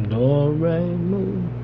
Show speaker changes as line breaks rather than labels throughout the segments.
Do, re, mi.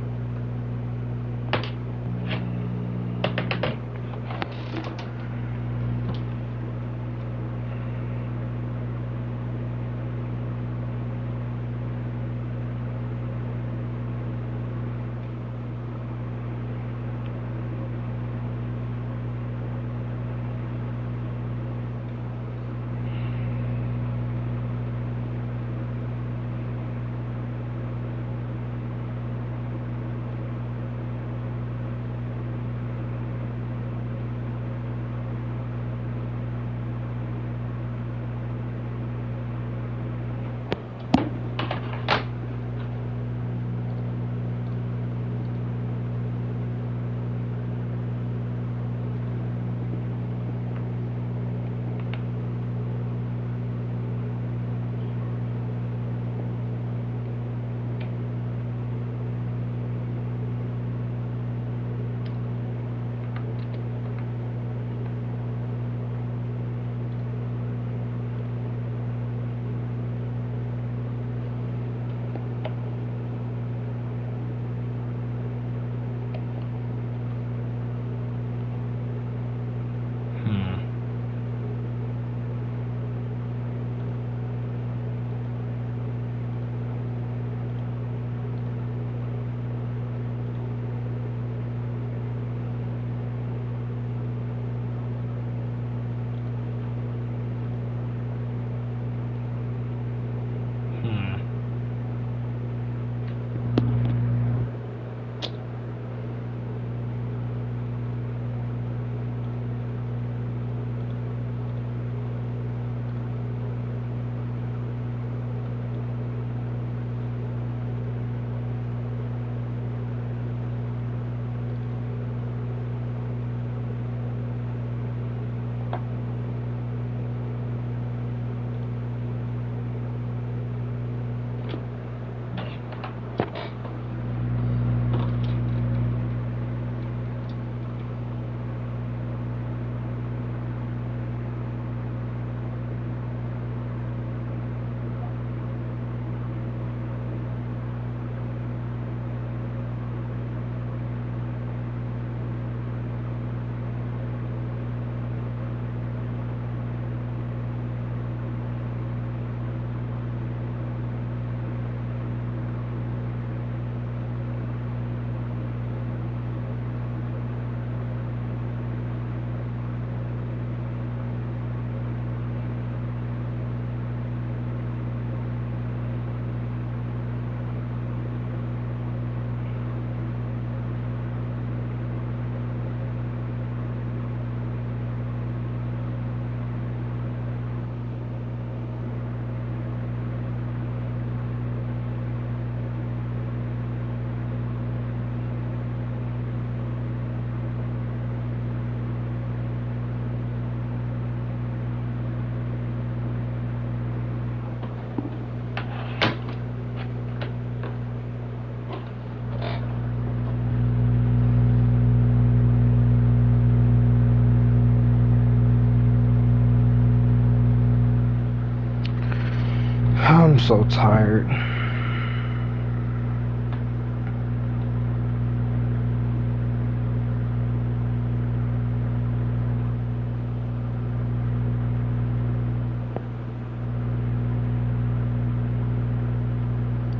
I'm so tired.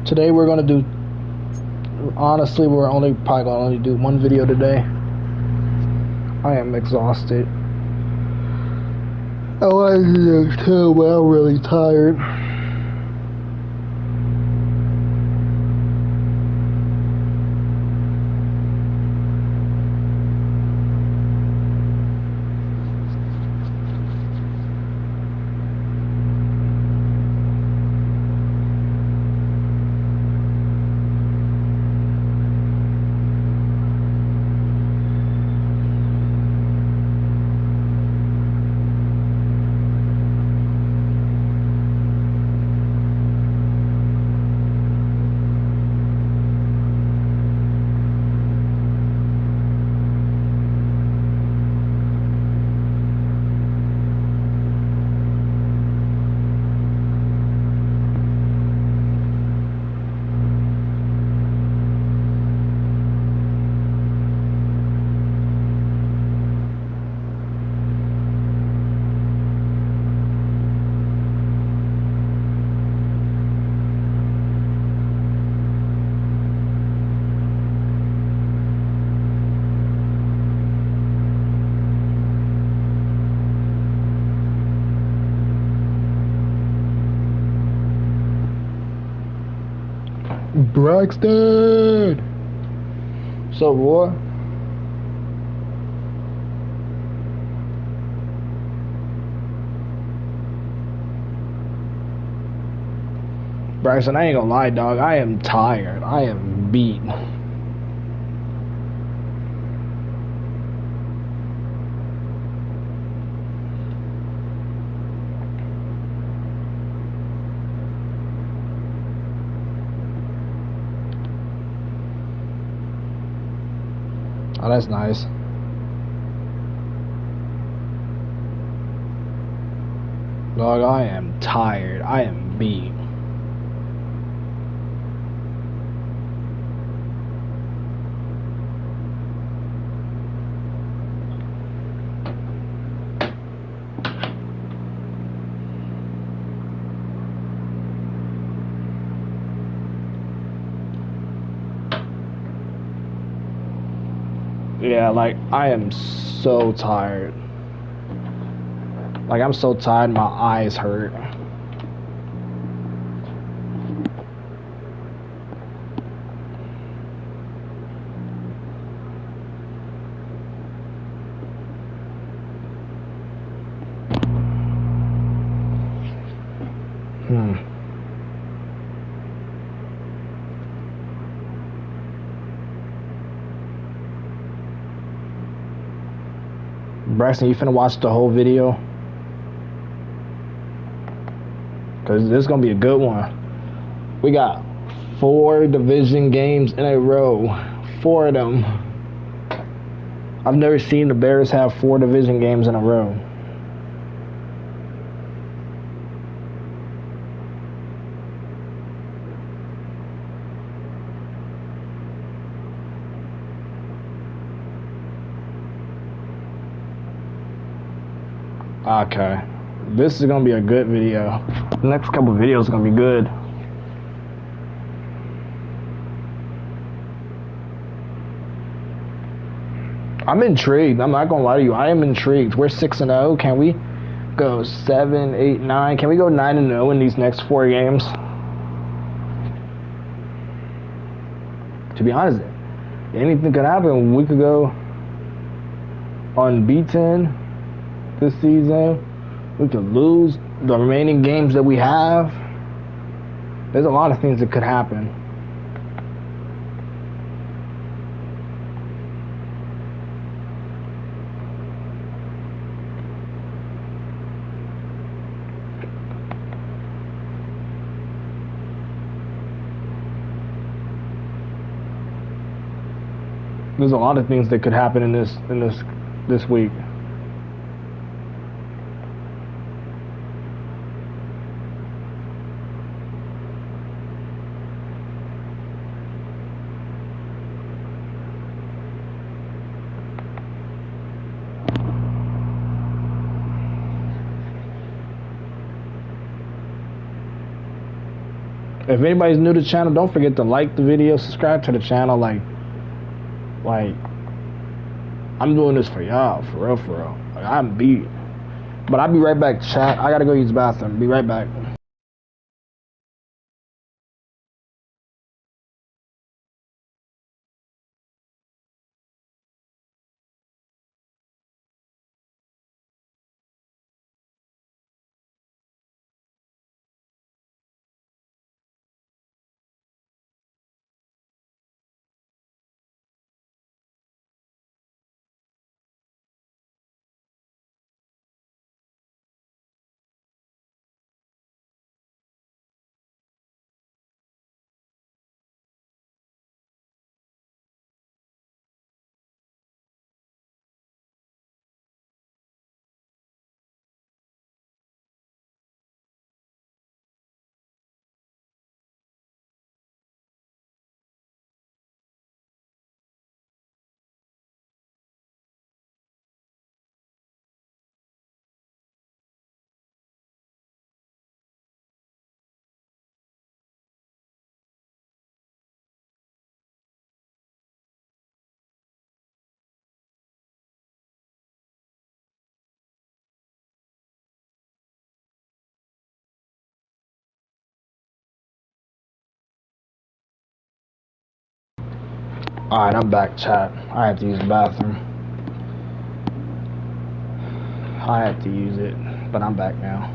Today we're gonna do, honestly, we're probably gonna only do one video today. I am exhausted. I like to too, but I'm really tired. Braxton! So, boy? Braxton, I ain't gonna lie, dog. I am tired. I am beat. Oh, that's nice. Dog, I am tired. I am beat. Yeah, like, I am so tired. Like, I'm so tired, my eyes hurt. Braxton, you finna watch the whole video? Because this is gonna be a good one. We got 4 division games in a row. 4 of them. I've never seen the Bears have 4 division games in a row. Okay. This is gonna be a good video. The next couple videos are gonna be good. I'm intrigued. I'm not gonna lie to you. I am intrigued. We're 6-0. Can we go 7, 8, 9? Can we go 9-0 in these next 4 games? To be honest, anything could happen. We could go unbeaten this season. We could lose the remaining games that we have. There's a lot of things that could happen. There's a lot of things that could happen in this week. If anybody's new to the channel, don't forget to like the video, subscribe to the channel. Like I'm doing this for y'all, for real, for real. Like, I'm beat. But I'll be right back, chat. I gotta go use the bathroom. Be right back. Alright, I'm back, chat. I have to use the bathroom. I had to use it, but I'm back now.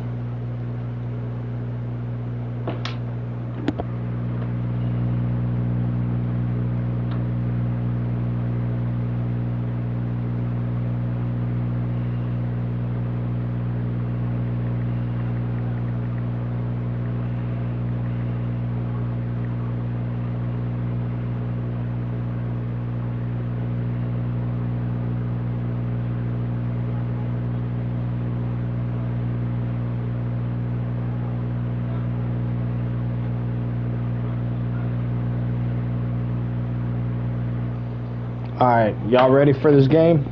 Alright, y'all ready for this game?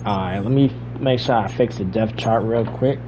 Alright, let me make sure I fix the depth chart real quick.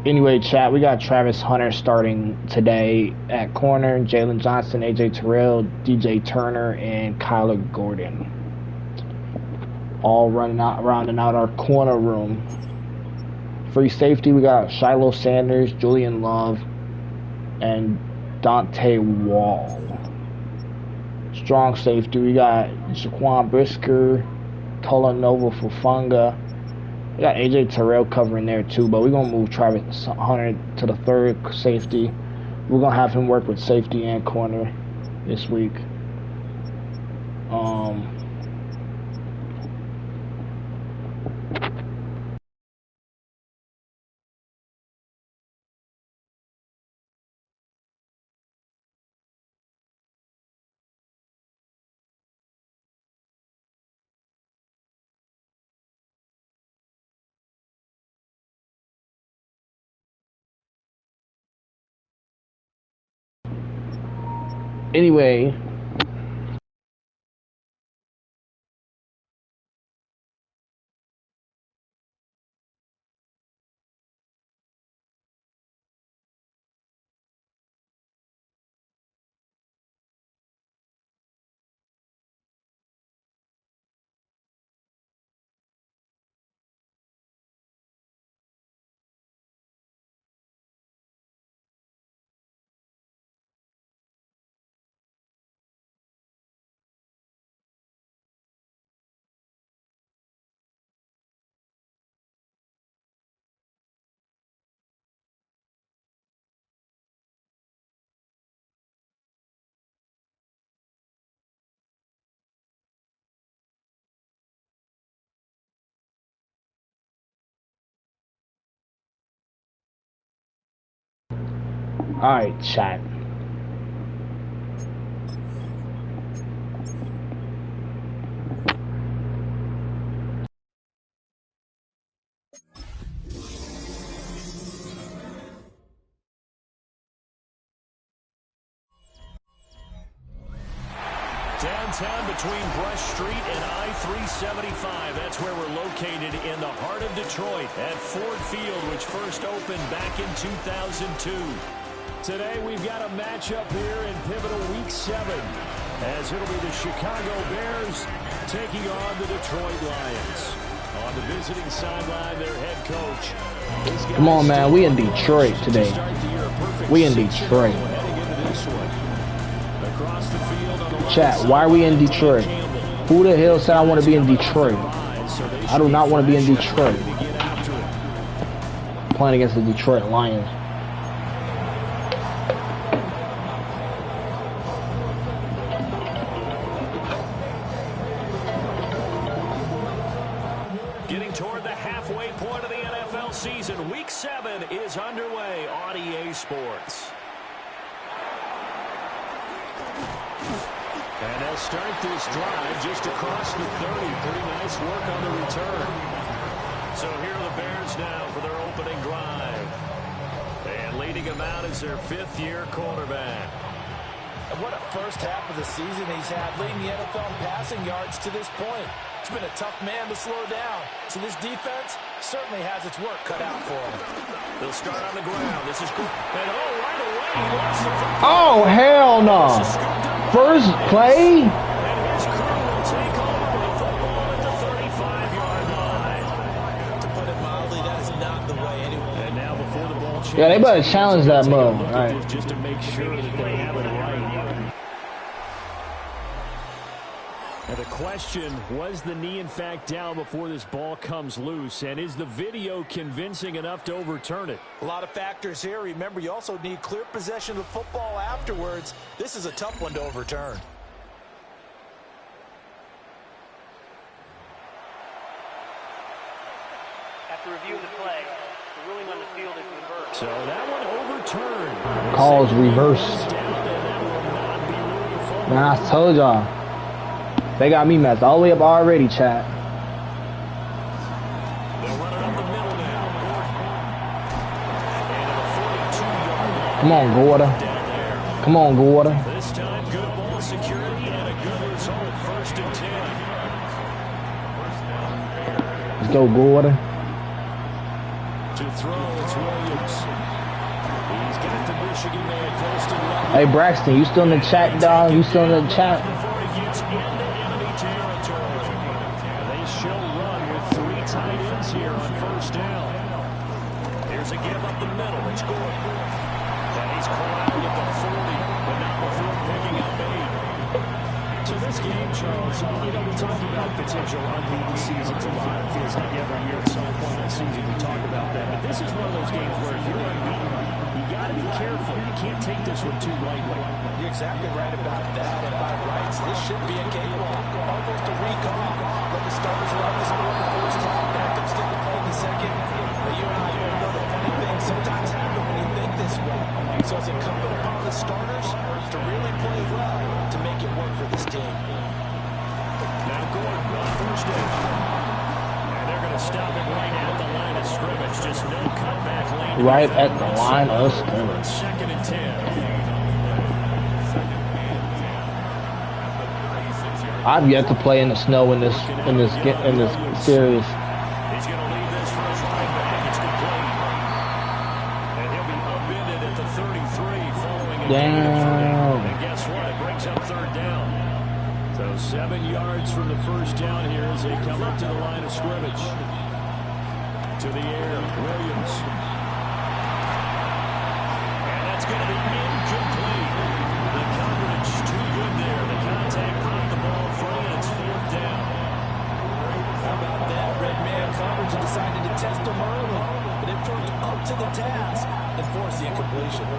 Anyway, chat, we got Travis Hunter starting today at corner, Jalen Johnson, AJ Terrell, DJ Turner, and Kyler Gordon. All rounding out our corner room. Free safety, we got Shiloh Sanders, Julian Love, and Dante Wall. Strong safety, we got Jaquan Brisker, Tolanova Fufanga. We got AJ Terrell covering there too, but we're gonna move Travis Hunter to the third safety. We're gonna have him work with safety and corner this week. Anyway, Alright, chat.
Downtown between Brush Street and I-375. That's where we're located in the heart of Detroit at Ford Field, which first opened back in 2002. Today we've got a matchup here in pivotal Week 7, as it'll be the Chicago Bears taking on the Detroit Lions. On the visiting sideline, their head coach.
Come on, man. We in Detroit today. We in Detroit. Chat, why are we in Detroit? Who the hell said I want to be in Detroit? I do not want to be in Detroit. Playing against the Detroit Lions.
Getting toward the halfway point of the NFL season. Week 7 is underway on EA Sports. And they'll start this drive just across the 30. Pretty nice work on the return. So here are the Bears now for their opening drive. And leading them out is their fifth-year quarterback.
And what a first half of the season he's had, leading the NFL in passing yards to this point. It's been a tough man to slow down. So this defense certainly has its work cut out for him.
They'll start on the ground. This is good. And right away, he lost the football.
Oh, hell no. First play?
And his crew will take over the football at the 35-yard line.
To put it mildly, that is not the way anyway.
And now before the ball changes,
Yeah, they better challenge that mug. All right.
Just to make sure that they have it right. And the question, was the knee in fact down before this ball comes loose? And is the video convincing enough to overturn it?
A lot of factors here. Remember, you also need clear possession of football afterwards. This is a tough one to overturn.
After reviewing the play, the ruling on the field is reversed.
So that one overturned.
Calls reversed. Man, I told y'all. They got me messed all the way up already, chat.
They'll run it up the middle now. And
Come on, Gorda. Come on, Gorda.
this time, good ball security and a good result. 1st and 10.
Let's go, Gorda.
To throw, it's Williams. He's got the Michigan man posted up.
Hey, Braxton, you still in the chat, dog? You still in the chat?
Before he gets into enemy territory. They shall run with 3 tight ends here on 1st down. Here's a give up the middle. It's good. And he's corralled at the 40, but not before picking up 8. So this game, Charles, we talk about potential unbeaten seasons a lot. It feels like every year at some point in the season we talk about that. But this is one of those games where if you're unbeaten, you got to be careful. You can't take this one too lightly.
You're exactly right about that. And by rights, this should be a cakewalk. Almost a week off. Let the starters run the score before it's time. Backups get to play in the second. But you and I both know that funny things sometimes happen when you think this way. So it's incumbent upon the starters to really play well to make it work for this team.
Now Gordon on 1st down. And they're going to stop it right at the line of scrimmage. Just no cutback lane.
Right at the line of scrimmage.
2nd and 10.
I've yet to play in the snow in this series.
He's going to leave this for his right back. It's complete. And he'll be upended at the 33 following a gain of 3. And guess what? It brings up 3rd down. So 7 yards from the 1st down here as they come up to the line of scrimmage. To the air, Williams. And that's going to be incomplete. The coverage too good there. The contact popped the ball free, and it's 4th down.
How about that? Red man coverage and decided to test him early. But it proved up to the task and forced the incompletion.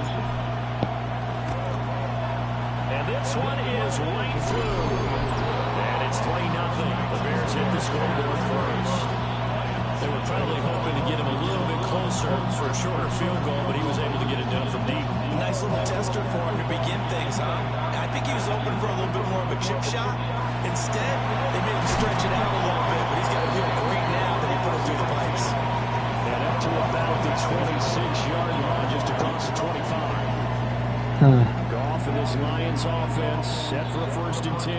And this one is right through. And it's 3-0. The Bears hit the scoreboard first. They were probably hoping to get him a little bit closer for a shorter field goal, but he was able to get it done from deep.
Nice little tester for him to begin things, huh? I think he was hoping for a little bit more of a chip shot. Instead, they made him stretch it out a little bit, but he's got to feel great now that he put it through the pipes.
And up to about the 26-yard line, just across the 25. Goff and this Lions offense set for a 1st and 10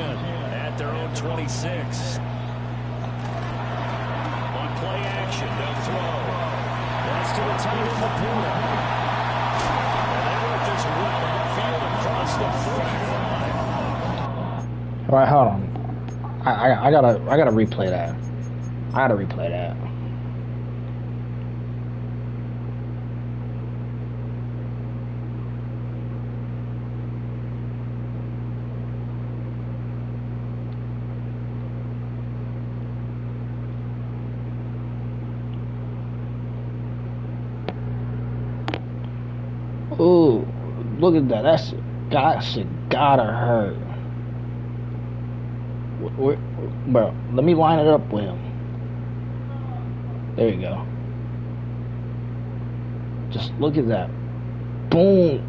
at their own 26. On play action, they'll throw. That's to the tight end, the Puna. And they work this well upfield across the 45.
All right, hold on. I gotta replay that. I gotta replay that. Ooh, look at that. That shit gotta hurt. Bro, let me line it up with him. There you go. Just look at that. Boom.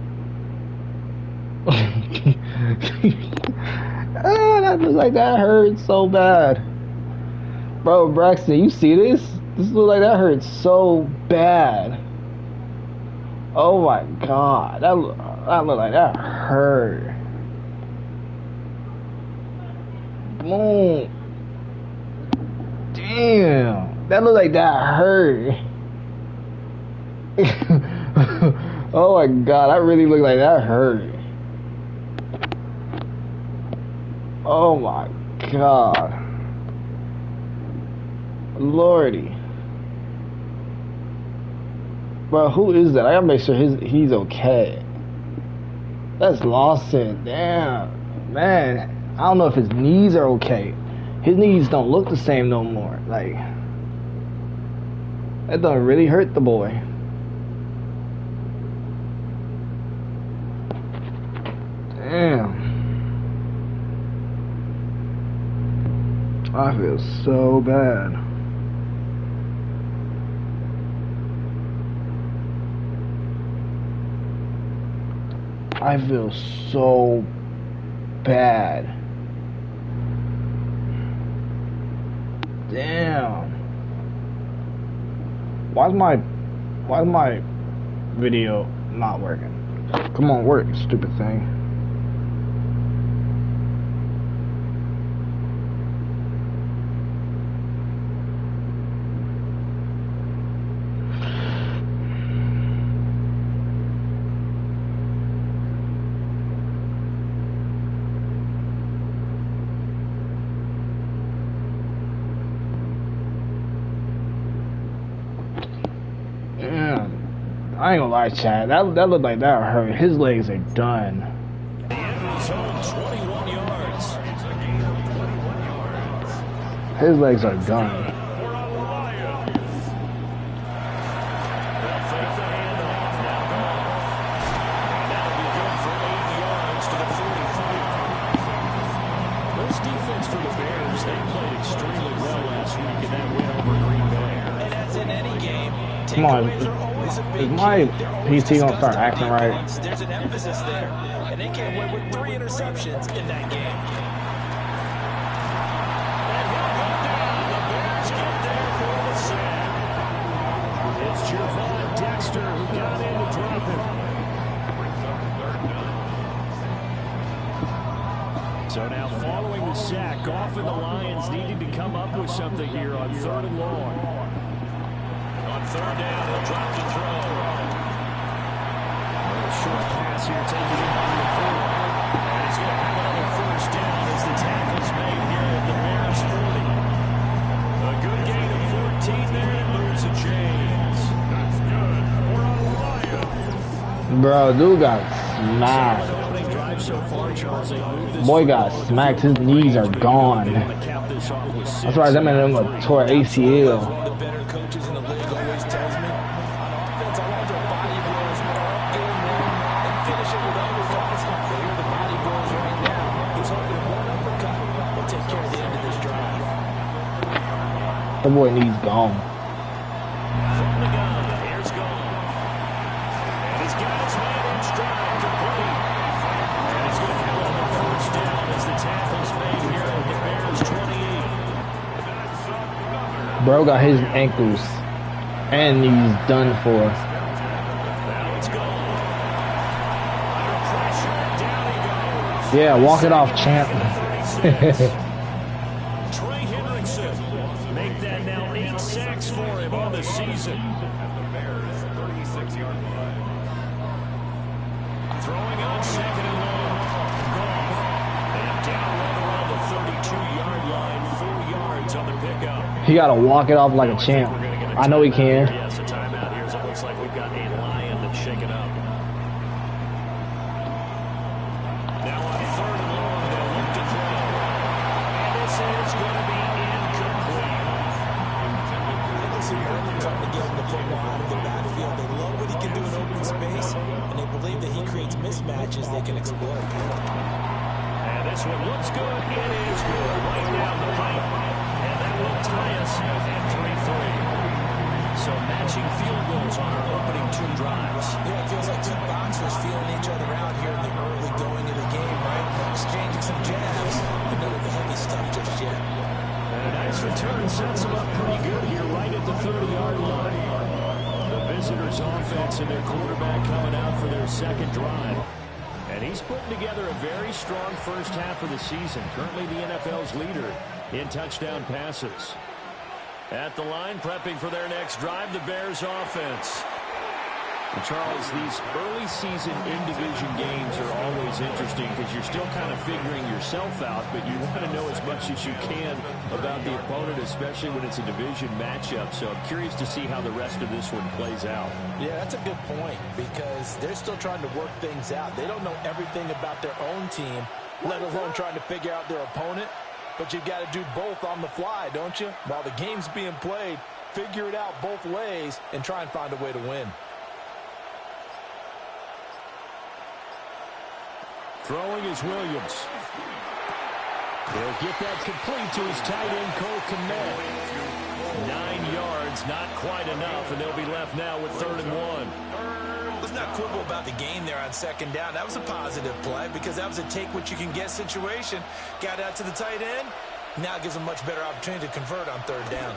That looks like that hurt so bad. Bro, Braxton, you see this? This looks like that hurts so bad. Oh my god, that look like that hurt. Boom. Damn, that look like that hurt. Oh my god, that really looked like that hurt. Oh my god. Lordy. Bro, who is that? I gotta make sure he's okay. That's Lawson. Damn. Man, I don't know if his knees are okay. His knees don't look the same no more. Like, that done really hurt the boy. Damn. I feel so bad. I feel so bad. Damn. Why's my video not working? Come on, work, stupid thing. I ain't gonna lie, Chad. That looked like that hurt. His legs are done.
The end zone, 21 yards.
His legs are done.
They'll fake the handoff. Now Goff. That'll be good for 8 yards to the 45. This defense for the Bears, they played extremely well last week in that win over Green Bay.
And as in any game,
Come on. Is my PC gonna start acting right?
There's an emphasis there, and they came away with 3 interceptions in that game.
And he'll go down. The Bears get there for the sack. It's Javon Dexter who got in to drop him. So now following the sack, Goff and the Lions needing to come up with something here on 3rd and long. On 3rd down, he'll drop to throw. A short pass here taken in by the corner. And he's going to have another 1st down as the tackle's made here at the Bears 40. A good gain of 14 there and moves the chains. That's good for a Lion.
Bro, dude got smacked. Boy got smacked. His knees are gone. That's why that man tore ACL.
The better coaches in the league always tells me, on offense, I want their body blows all game long and finish it with uppercuts. But here the body blows right now. He's hoping one uppercut will take care of the end of this drive.
The boy knees gone. Bro got his ankles, and he's done for.
Now it's gone. Under pressure, down he goes.
Yeah, walk it off, champ.
Trey Hendrickson, make that now 8 sacks for him on the season. Throwing on 2nd and long. And down right around the 32-yard line, 4 yards on the pickup.
He got to walk it off like a champ. I know he can.
Yes, a timeout here. So it looks like we've got a Lion that's shaken up. Now on 3rd and long, they'll look to throw. And this is going to be incomplete.
They're trying to get him the football out of the backfield. They love what he can do in open space, and they believe that he creates mismatches they can exploit.
And this one looks good. It is good. Right down the pipe. And that will tie us at 3-3. So matching field goals on our opening 2 drives.
Yeah, it feels like 2 boxers feeling each other out here in the early going of the game, right? Exchanging some jabs, but none of the heavy stuff just yet.
And a nice return sets them up pretty good here right at the 30-yard line. The visitors' offense and their quarterback coming out for their 2nd drive. And he's putting together a very strong first half of the season. Currently the NFL's leader in touchdown passes. At the line, prepping for their next drive, the Bears offense. And Charles, these early season in-division games are always interesting because you're still kind of figuring yourself out, but you want to know as much as you can about the opponent, especially when it's a division matchup. So I'm curious to see how the rest of this one plays out.
Yeah, that's a good point because they're still trying to work things out. They don't know everything about their own team, let alone trying to figure out their opponent. But you've got to do both on the fly, don't you? While the game's being played, figure it out both ways and try and find a way to win.
Throwing is Williams. He'll get that complete to his tight end, Cole Kmet. 9 yards, not quite enough, and they'll be left now with 3rd and 1.
Let's not quibble about the gain there on 2nd down. That was a positive play because that was a take-what-you-can-get situation. Got out to the tight end. Now it gives them a much better opportunity to convert on 3rd down.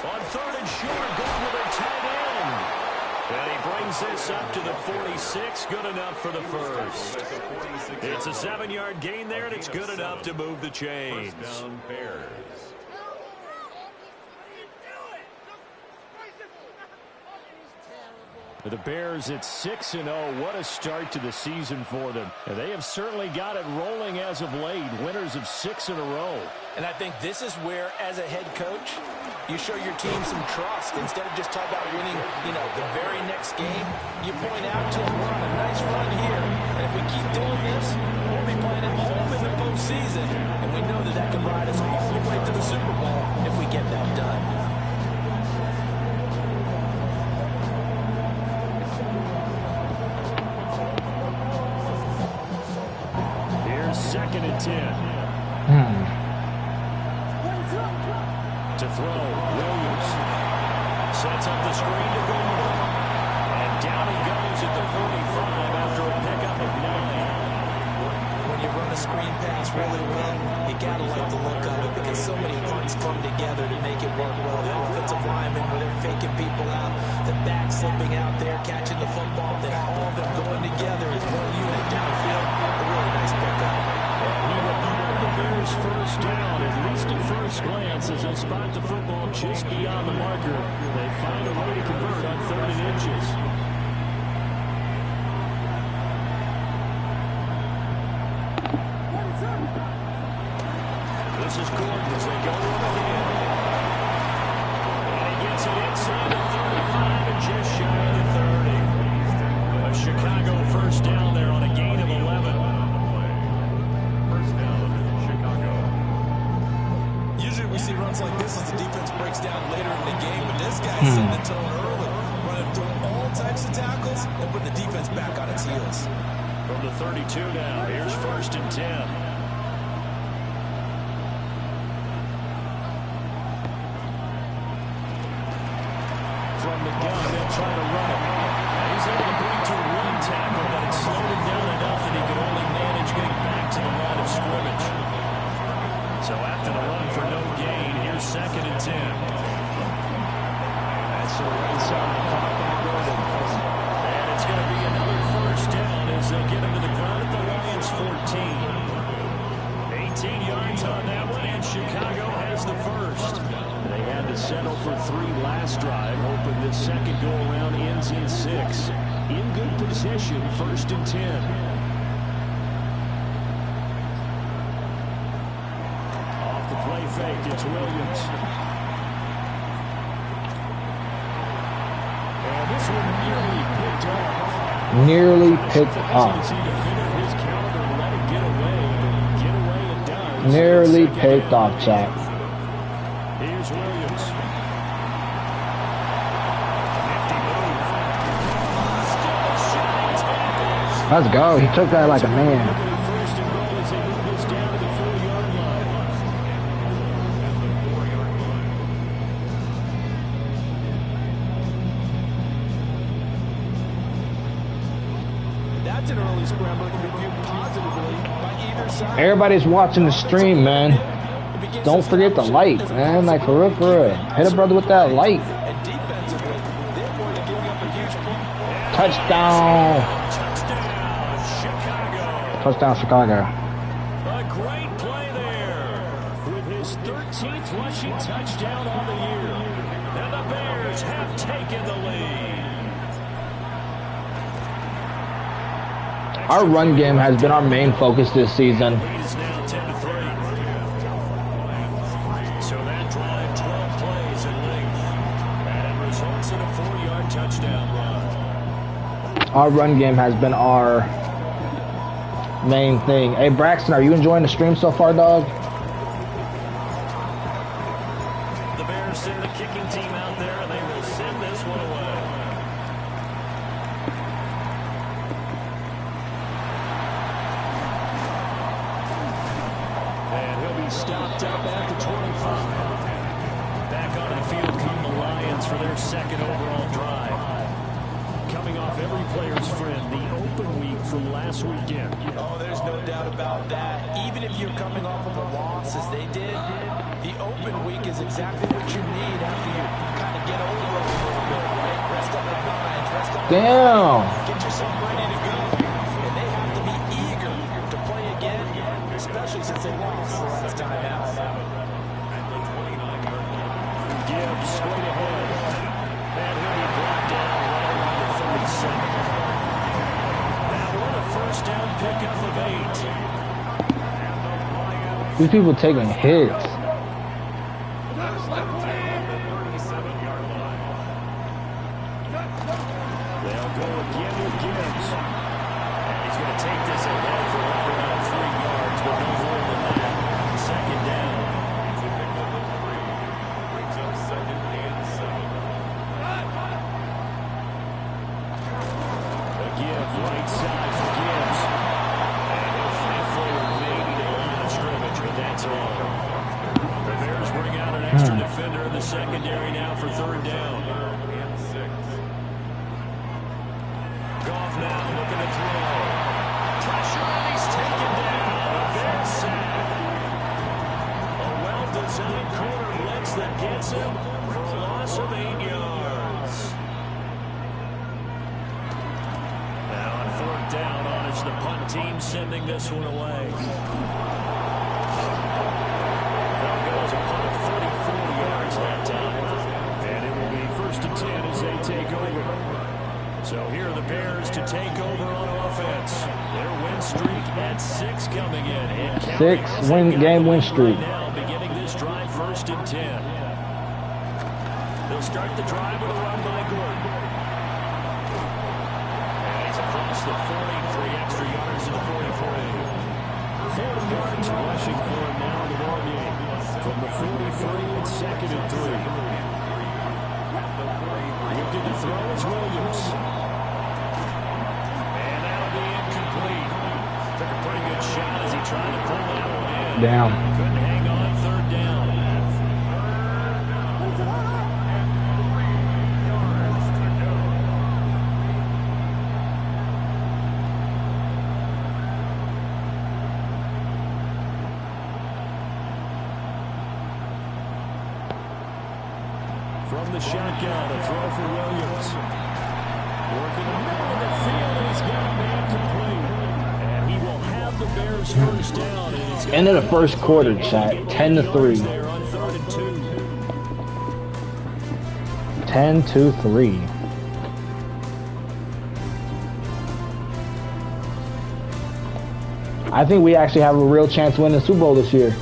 On 3rd and short, going with their tight end. And he brings this up to the 46. Good enough for the first. It's a 7-yard gain there, and it's good enough to move the chains.
First down, Bears.
For the Bears, it's 6-0. What a start to the season for them. And they have certainly got it rolling as of late. Winners of 6 in a row.
And I think this is where, as a head coach, you show your team some trust. Instead of just talking about winning, the very next game, you point out to them, we're on a nice run here. And if we keep doing this, we'll be playing at home in the postseason. And we know that that can ride us all the way to the Super Bowl if we get that done.
Here's 2nd and 10. To throw, Williams sets up the screen to go. And down he goes at the 45 after a pickup of 9.
When you run a screen pass really well, you got to like the look of it because so many parts come together to make it work well. The offensive linemen, where they're faking people out, the back slipping out there, catching the football, then all of them going together as one unit downfield. A really nice pickup.
He repaired the Bears' first down, at least at first glance, as they spot the football just beyond the marker. They find a way to convert on 3rd and inches. This is Gordon as they go over the end. And he gets it inside the 35 and just shy of the 30. A Chicago first down there on a gain of 11.
Usually we see runs like this as the defense breaks down later in the game, but this guy's setting the tone early, running through all types of tackles and putting the defense back on its heels.
From the 32 now, here's 1st and 10. From the gun, they'll try to run it. And he's able to bring to one tackle, but it slowed him down enough that he could only manage getting back to the line of scrimmage. So after the run for no gain, here's 2nd and 10. for 3 last drive, hoping this second go-around ends in 6. In good position, 1st and 10. Off the play fake, it's Williams. And this one nearly picked off.
Nearly picked off. Nearly picked off, Jack.
Here's Williams.
Let's go. He took that like a man.
That's an early scramble that can be viewed positively by either side.
Everybody's watching the stream, man. Don't forget the like, man. Like, for real, for real. Hit a brother with that like.
And defensively, they're more than giving up a huge point.
Touchdown. Touchdown, Chicago.
A great play there with his 13th rushing touchdown on the year. And the Bears have taken the lead.
Our run game has been our main focus this season.
Lead is now 10-3. So that drive, 12 plays in length. And it results in a 4-yard touchdown run.
Our run game has been our main thing. Hey, Braxton, are you enjoying the stream so far, dog?
The Bears send the kicking team out there, and they will send this one away. And he'll be stopped up at the 25. Back on the field come the Lions for their second overall drive. Coming off every player's friend, the open week from last weekend.
Oh, there's no doubt about that. Even if you're coming off of a loss as they did, the open week is exactly what you need after you kind of get over it a little bit, right? Rest up the mind, rest up the mind, get yourself ready to go. And they have to be eager to play again, especially since they lost the last time out.
Gibbs straight ahead. And he'll be brought down right around the 37. Now what a first down pickup of 8.
These people taking hits.
They'll go again with Gibbs. And he's going to take this ahead for right around 3 yards, but no more than that. Second down. A give, right side for Gibbs. And he'll fly forward maybe to the line of scrimmage, but that's all. The Bears bring out an extra defender in the secondary now for 3rd down. Goff now looking to throw. Pressure, and he's taken down. A big sack. A well-designed corner blitz that gets him for a loss of 8 yards. Now on 4th down, on is the punt team sending this one away. That goes a punt of 34 yards that time. And it will be 1st and 10 as they take over. So here are the Bears to take over on offense. Their win streak at 6 coming in. And
6 game win streak.
Right now, beginning this drive, 1st and 10. They'll start the drive with a run by Gordon. And he's across the 40, 3 extra yards to the 43. 40 yards rushing for him now in the ball game. From the 43, it's 2nd and 3. Looking to throw is Williams. And that'll be incomplete. Took a pretty good shot as he tried to pull that one in.
Down.
Couldn't hang on 3rd down. From the shotgun, a throw for Williams. Working the middle of the field, and he's got a man complete. And he will have the Bears 1st down.
End of the first quarter, chat. 10-3.
There on 3rd and 2.
10-3. I think we actually have a real chance to win the Super Bowl this year.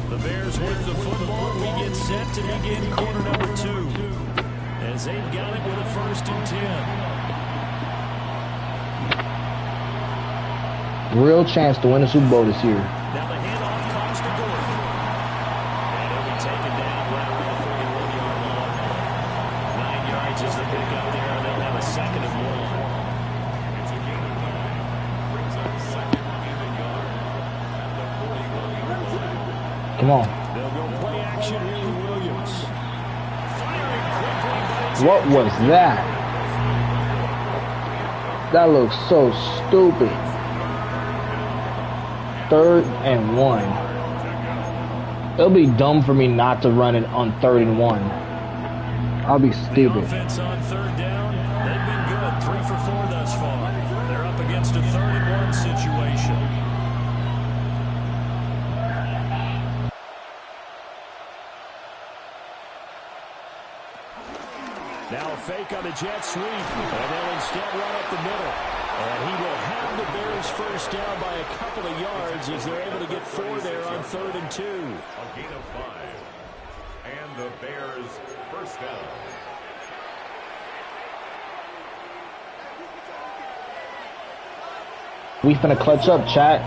The Bears with the football. We get set to begin quarter number 2. As they've got it with a 1st and 10.
Real chance to win the Super Bowl this year.
Now the handoff comes to Gordon. And he'll be taken down right around the 41-yard line. 9 yards is the pickup there, and they'll have a 2nd and 1.
Come on.
They'll go play action here with Williams. Firing quickly, but it's
What was that? That looks so stupid. 3rd and 1. It'll be dumb for me not to run it on 3rd and 1. I'll be
the
stupid.
offense on 3rd down. They've been good, 3 for 4 thus far. They're up against a 3rd and 1 situation. Now a fake on the jet sweep, and they'll instead run up the middle. And he will have the Bears 1st down by a couple of yards as they're able to get 4 there on 3rd and 2.
A gain of 5. And the Bears 1st down.
We finna clutch up, chat.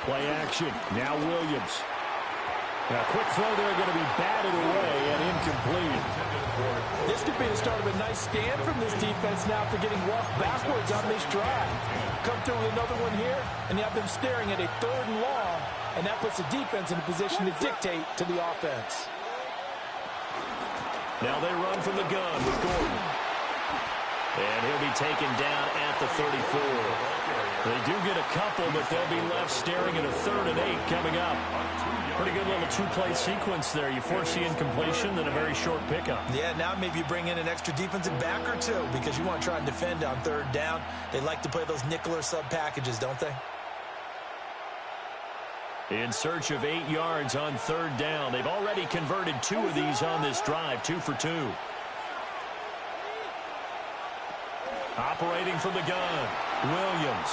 Play action. Now Williams. Now a quick throw there going to be batted away and incomplete.
This could be the start of a nice stand from this defense now after getting walked backwards on this drive. Come through with another one here, and you have them staring at a 3rd and long, and that puts the defense in a position to dictate to the offense.
Now they run from the gun with Gordon. And he'll be taken down at the 34. They do get a couple, but they'll be left staring at a 3rd and 8 coming up. Pretty good little 2-play sequence there. You force the incompletion, then a very short pickup.
Yeah, now maybe you bring in an extra defensive back or two because you want to try and defend on 3rd down. They like to play those nickel or sub packages, don't they?
In search of 8 yards on 3rd down. They've already converted 2 of these on this drive, 2 for 2. Operating from the gun, Williams.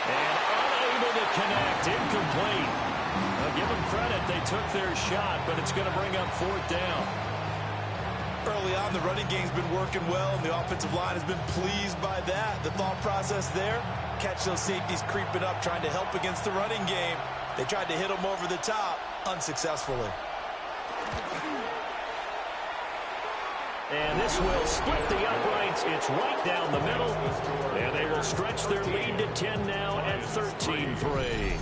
And unable to connect, incomplete. Now give them credit, they took their shot, but it's going to bring up 4th down.
Early on, the running game's been working well, and the offensive line has been pleased by that. The thought process there, catch those safeties creeping up, trying to help against the running game. They tried to hit them over the top, unsuccessfully.
And this will split the uprights. It's right down the middle. And they will stretch their lead to 10 now at 13-3.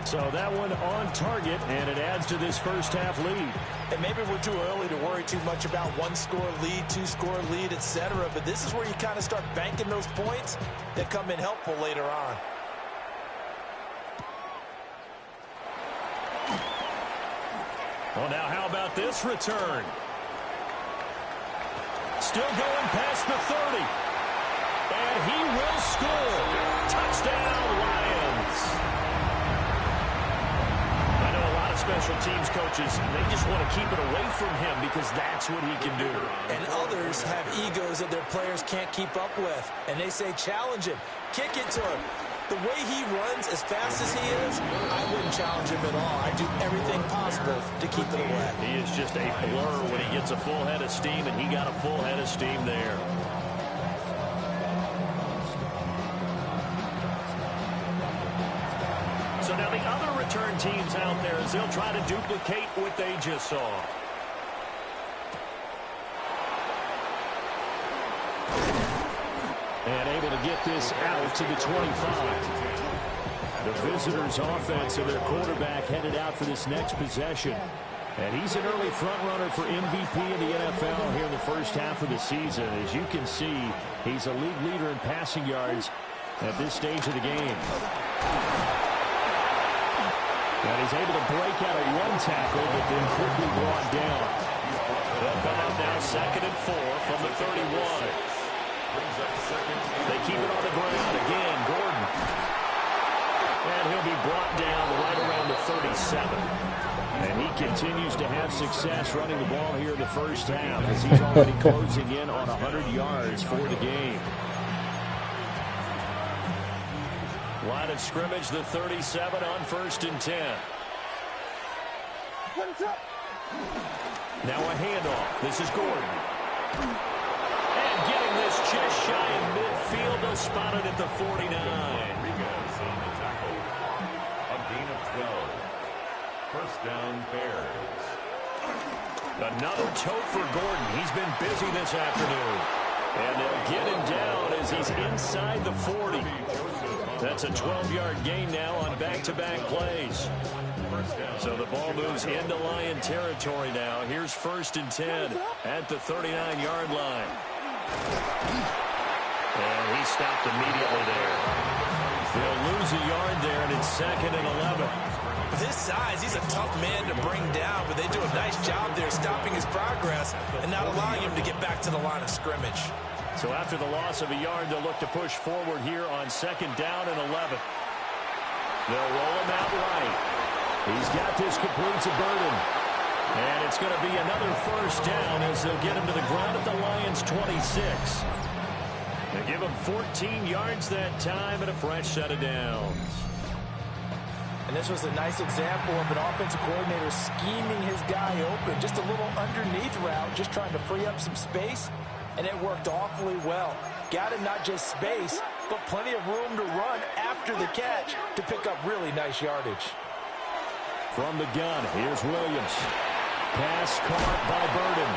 So that one on target, and it adds to this 1st half lead.
And maybe we're too early to worry too much about 1-score lead, 2-score lead, etc. But this is where you kind of start banking those points that come in helpful later on.
Well, now how about this return? Still going past the 30. And he will score. Touchdown, Lions. I know a lot of special teams coaches, they just want to keep it away from him because that's what he can do.
And others have egos that their players can't keep up with. And they say, challenge him. Kick it to him. The way he runs as fast as he is, I wouldn't challenge him at all. I'd do everything possible to keep it away.
He is just a blur when he gets a full head of steam, and he got a full head of steam there. So now the other return teams out there as they'll try to duplicate what they just saw. And able to get this out to the 25. The visitors' offense and their quarterback headed out for this next possession. And he's an early front runner for MVP in the NFL here in the 1st half of the season. As you can see, he's a league leader in passing yards at this stage of the game. And he's able to break out a run tackle, but then quickly brought down. They'll come up now 2nd and 4 from the 31. They keep it on the ground again, Gordon. And he'll be brought down right around the 37. And he continues to have success running the ball here in the first half as he's already closing in on 100 yards for the game. Line of scrimmage, the 37 on 1st and 10. Now a handoff. This is Gordon. And getting this just shy of midfield. They'll spot it at the 49.
Rodriguez on the tackle. A gain of 12. First down, Bears.
Another tote for Gordon. He's been busy this afternoon. And they'll get him down as he's inside the 40. That's a 12-yard gain now on back-to-back plays. So the ball moves into Lion territory now. Here's 1st and 10 at the 39-yard line. And he stopped immediately there. They'll lose a yard there, and it's 2nd and 11.
With his size, he's a tough man to bring down, but they do a nice job there stopping his progress and not allowing him to get back to the line of scrimmage.
So after the loss of a yard, they'll look to push forward here on 2nd down and 11. They'll roll him out right. He's got this complete to Burden. And it's going to be another 1st down as they'll get him to the ground at the Lions' 26. They give him 14 yards that time and a fresh set of downs.
And this was a nice example of an offensive coordinator scheming his guy open. Just a little underneath route, just trying to free up some space. And it worked awfully well. Got him not just space, but plenty of room to run after the catch to pick up really nice yardage.
From the gun, here's Williams. Pass caught by Burden.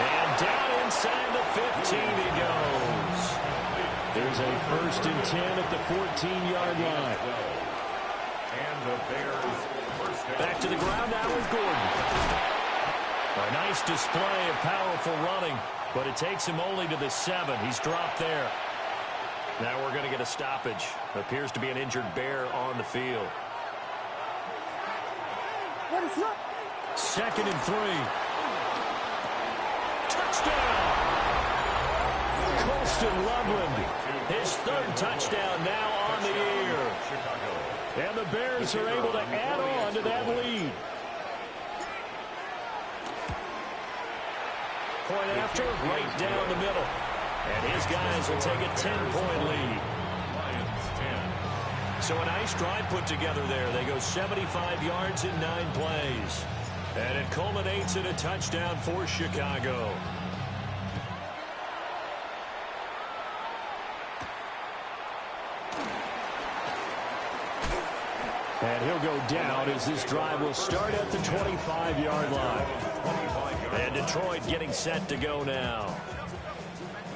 And down inside the 15 he goes. There's a 1st and 10 at the 14-yard line.
And the Bears first down.
Back to the ground now with Gordon. A nice display of powerful running, but it takes him only to the 7. He's dropped there. Now we're going to get a stoppage. Appears to be an injured Bear on the field. 2nd and 3. Touchdown! Colston Loveland, his 3rd touchdown now on the year. And the Bears are able to add on to that lead. Point after, right down the middle. And his guys will take a 10-point lead.
Lions 10.
So a nice drive put together there. They go 75 yards in 9 plays. And it culminates in a touchdown for Chicago. And he'll go down as this drive will start at the 25-yard line. And Detroit getting set to go now.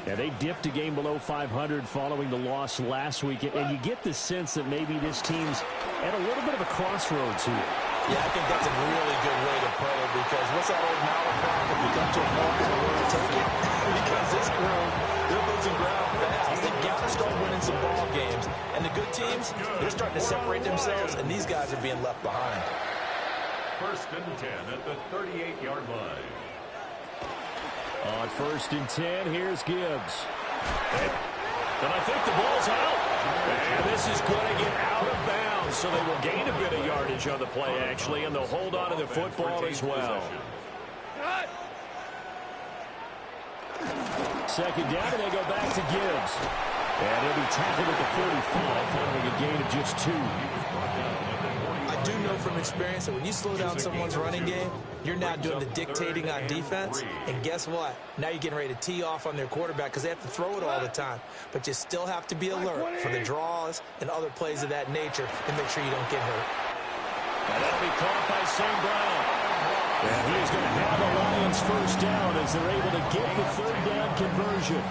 Yeah, they dipped a game below 500 following the loss last week. And you get the sense that maybe this team's at a little bit of a crossroads here.
Yeah, I think that's a really good way to put it, because what's that old Malachi? If you come to a point where we're take it, because this group, they're losing ground fast. They got to start winning some ball games. And the good teams, they're starting to separate themselves, and these guys are being left behind.
1st and 10 at the 38-yard line.
On 1st and 10, here's Gibbs. And I think the ball's out. And this is going to get out of bounds, so they will gain a bit of yardage on the play, actually, and they'll hold on to the football as well. 2nd down, and they go back to Gibbs. And he'll be tackled at the 45, following a gain of just 2.
I do know from experience that when you slow down someone's running game, you're now doing the dictating on defense. And guess what? Now you're getting ready to tee off on their quarterback because they have to throw it all the time. But you still have to be alert for the draws and other plays of that nature and make sure you don't get hurt.
And that'll be caught by St. Brown. And he's going to have the Lions 1st down as they're able to get the 3rd down conversion.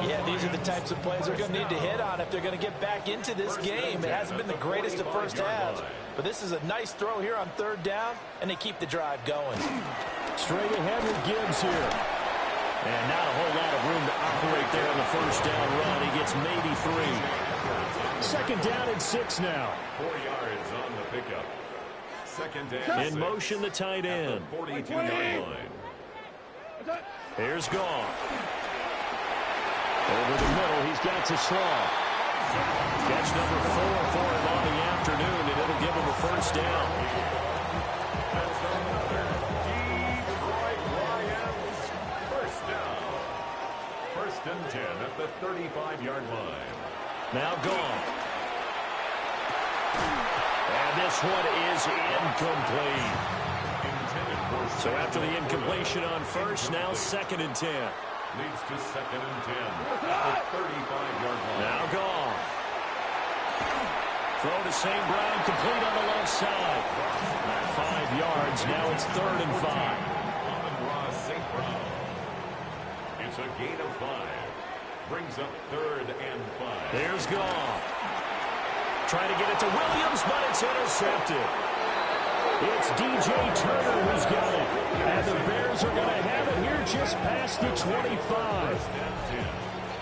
Yeah, these are the types of plays they're going to need to hit on if they're going to get back into this game. It hasn't been the greatest of first halves, but this is a nice throw here on 3rd down, and they keep the drive going.
Straight ahead with Gibbs here. And not a whole lot of room to operate there on the 1st down run. He gets maybe 3. 2nd down and 6 now.
4 yards on the pickup. 2nd down.
In motion, the tight end.
42-yard line.
Here's Goff. Over the middle, he's got to Slaw. Catch number 4 for him on the afternoon, and it'll give him a first down.
That's another Detroit Lions first down. First and 10 at the 35-yard line.
Now gone. And this one is incomplete. So after the incompletion on first, now second and 10.
Leads to second and 10 at the 35-yard line.
Now gone. Throw to St. Brown, complete on the left side. 5 yards, now it's third and 5.
Amon-Ra St. Brown. It's a gain of 5. Brings up third and 5.
There's Goff. Trying to get it to Williams, but it's intercepted. It's DJ Turner who's got it. And the Bears are going to have it here just past the 25.
First and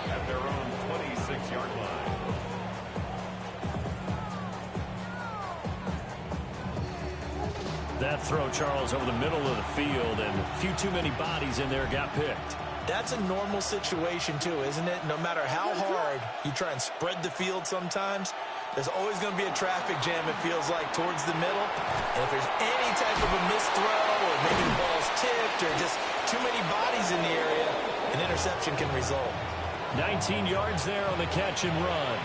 10 at their own 26-yard line.
That throw, Charles, over the middle of the field, and a few too many bodies in there got picked.
That's a normal situation, too, isn't it? No matter how hard you try and spread the field sometimes, there's always going to be a traffic jam, it feels like, towards the middle. And if there's any type of a missed throw or maybe the ball's tipped or just too many bodies in the area, an interception can result.
19 yards there on the catch and run.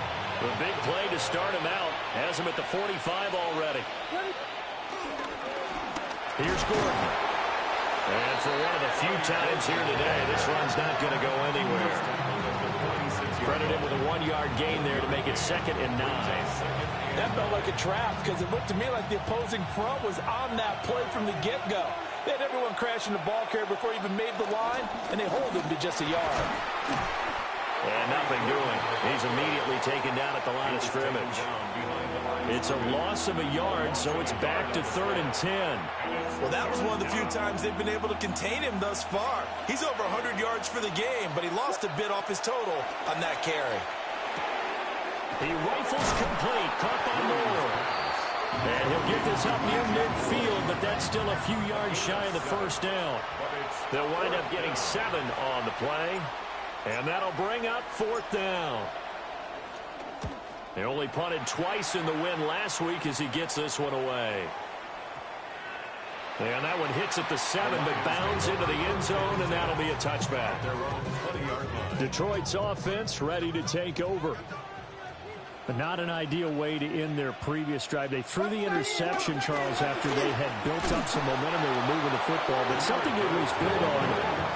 The big play to start him out. Has him at the 45 already. Here's Gordon. And for one of the few times here today, this run's not going to go anywhere. Credit him with a 1-yard gain there to make it second and 9.
That felt like a trap because it looked to me like the opposing front was on that play from the get-go. They had everyone crashing the ball carrier before he even made the line, and they hold him to just a yard.
And nothing doing. He's immediately taken down at the line of scrimmage. It's a loss of a yard, so it's back to third and 10.
Well, that was one of the few times they've been able to contain him thus far. He's over 100 yards for the game, but he lost a bit off his total on that carry.
He rifles complete. Caught by Moore. And he'll get this up near midfield, but that's still a few yards shy of the first down. They'll wind up getting 7 on the play. And that'll bring up fourth down. They only punted twice in the win last week as he gets this one away. And that one hits at the 7, but bounds into the end zone, and that'll be a touchback. Detroit's offense ready to take over. But not an ideal way to end their previous drive. They threw the interception, Charles, after they had built up some momentum. They were moving the football, but something to at least build on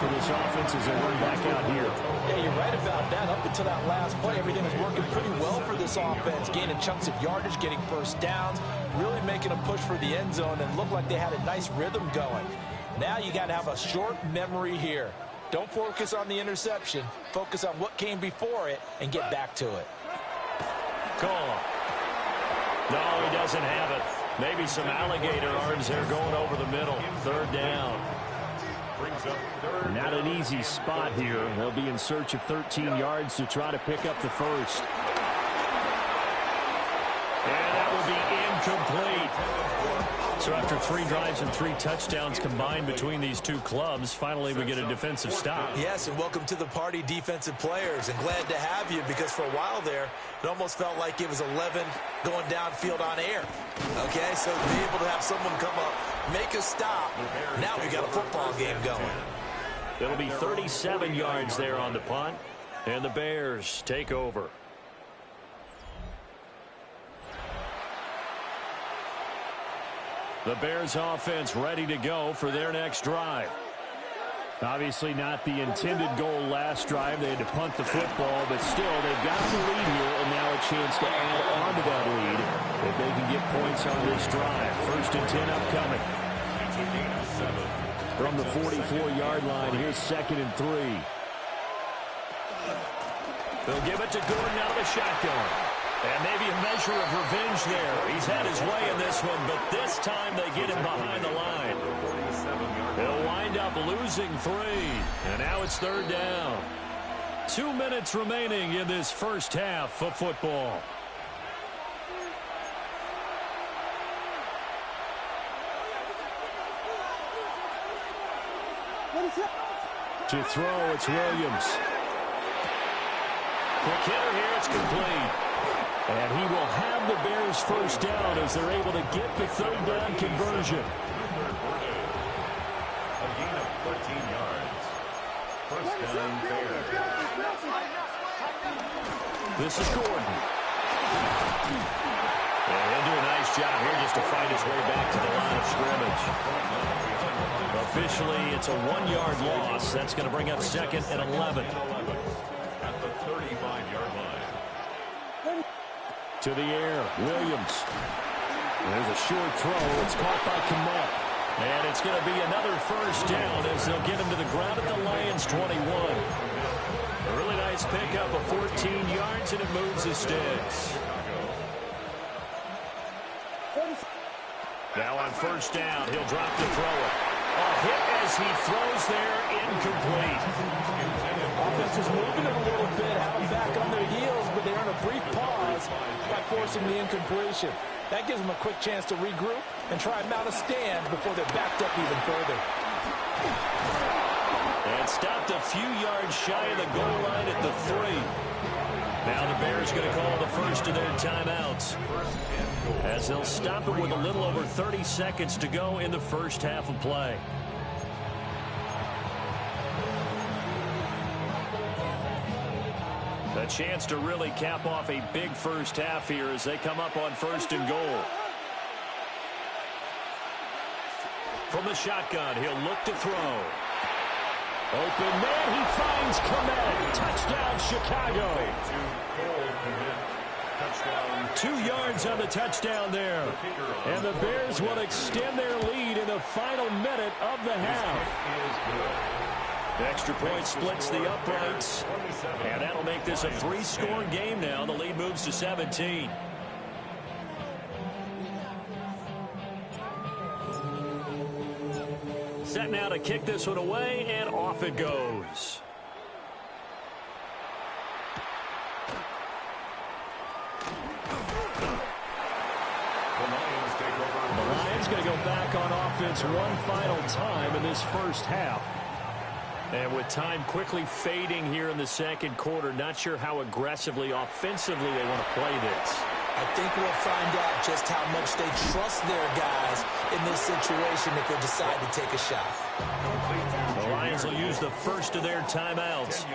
for this offense as they run back out here.
Yeah, you're right about that. Up until that last play, everything was working pretty well for this offense. Gaining chunks of yardage, getting first downs, really making a push for the end zone, and looked like they had a nice rhythm going. Now you got to have a short memory here. Don't focus on the interception. Focus on what came before it and get back to it.
Call. No, he doesn't have it. Maybe some alligator arms there going over the middle. Third down. Not an easy spot here. They'll be in search of 13 yards to try to pick up the first. And that will be incomplete. So after 3 drives and 3 touchdowns combined between these two clubs, finally we get a defensive stop.
Yes, and welcome to the party, defensive players. And glad to have you because for a while there, it almost felt like it was 11 going downfield on air. Okay, so to be able to have someone come up, make a stop, now we got a football game going.
It'll be 37 yards there on the punt, and the Bears take over. The Bears offense ready to go for their next drive. Obviously not the intended goal last drive. They had to punt the football, but still they've got the lead here and now a chance to add on to that lead if they can get points on this drive. First and 10 upcoming. From the 44-yard line, here's second and 3. They'll give it to Gordon out of the shotgun. And maybe a measure of revenge there. He's had his way in this one, but this time they get him behind the line. He'll wind up losing 3. And now it's third down. 2 minutes remaining in this first half of football. To throw, it's Williams. Quick hitter here, it's complete. And he will have the Bears first down as they're able to get the third down conversion.
A gain of 14 yards. First down, Bears.
This is Gordon. And he'll do a nice job here just to fight his way back to the line of scrimmage. Officially, it's a 1-yard loss. That's going to bring up second and 11.
At the 35-yard line.
To the air, Williams. There's a short throw. It's caught by Kmet. And it's going to be another first down as they'll get him to the ground at the Lions' 21. A really nice pickup of 14 yards, and it moves the sticks. Now on first down, he'll drop to throw it. A hit as he throws there, incomplete.
Offense is moving it a little bit, held back on their heels, but they earn a brief pause by forcing the incompletion. That gives them a quick chance to regroup and try and mount a stand before they're backed up even further.
And stopped a few yards shy of the goal line at the 3. Now the Bears going to call the first of their timeouts, as they'll stop it with a little over 30 seconds to go in the first half of play. A chance to really cap off a big first half here as they come up on first and goal. From the shotgun, he'll look to throw. Open man, he finds Kmet. Touchdown, Chicago. 2 yards on the touchdown there. And the Bears will extend their lead in the final minute of the half. Extra point splits the uprights. And that'll make this a 3-score game now. The lead moves to 17. Set now to kick this one away, and off it goes. The Lions going to go back on offense one final time in this first half. And with time quickly fading here in the second quarter, not sure how aggressively, offensively they want to play this.
I think we'll find out just how much they trust their guys in this situation if they decide to take a shot.
The Lions will use the first of their timeouts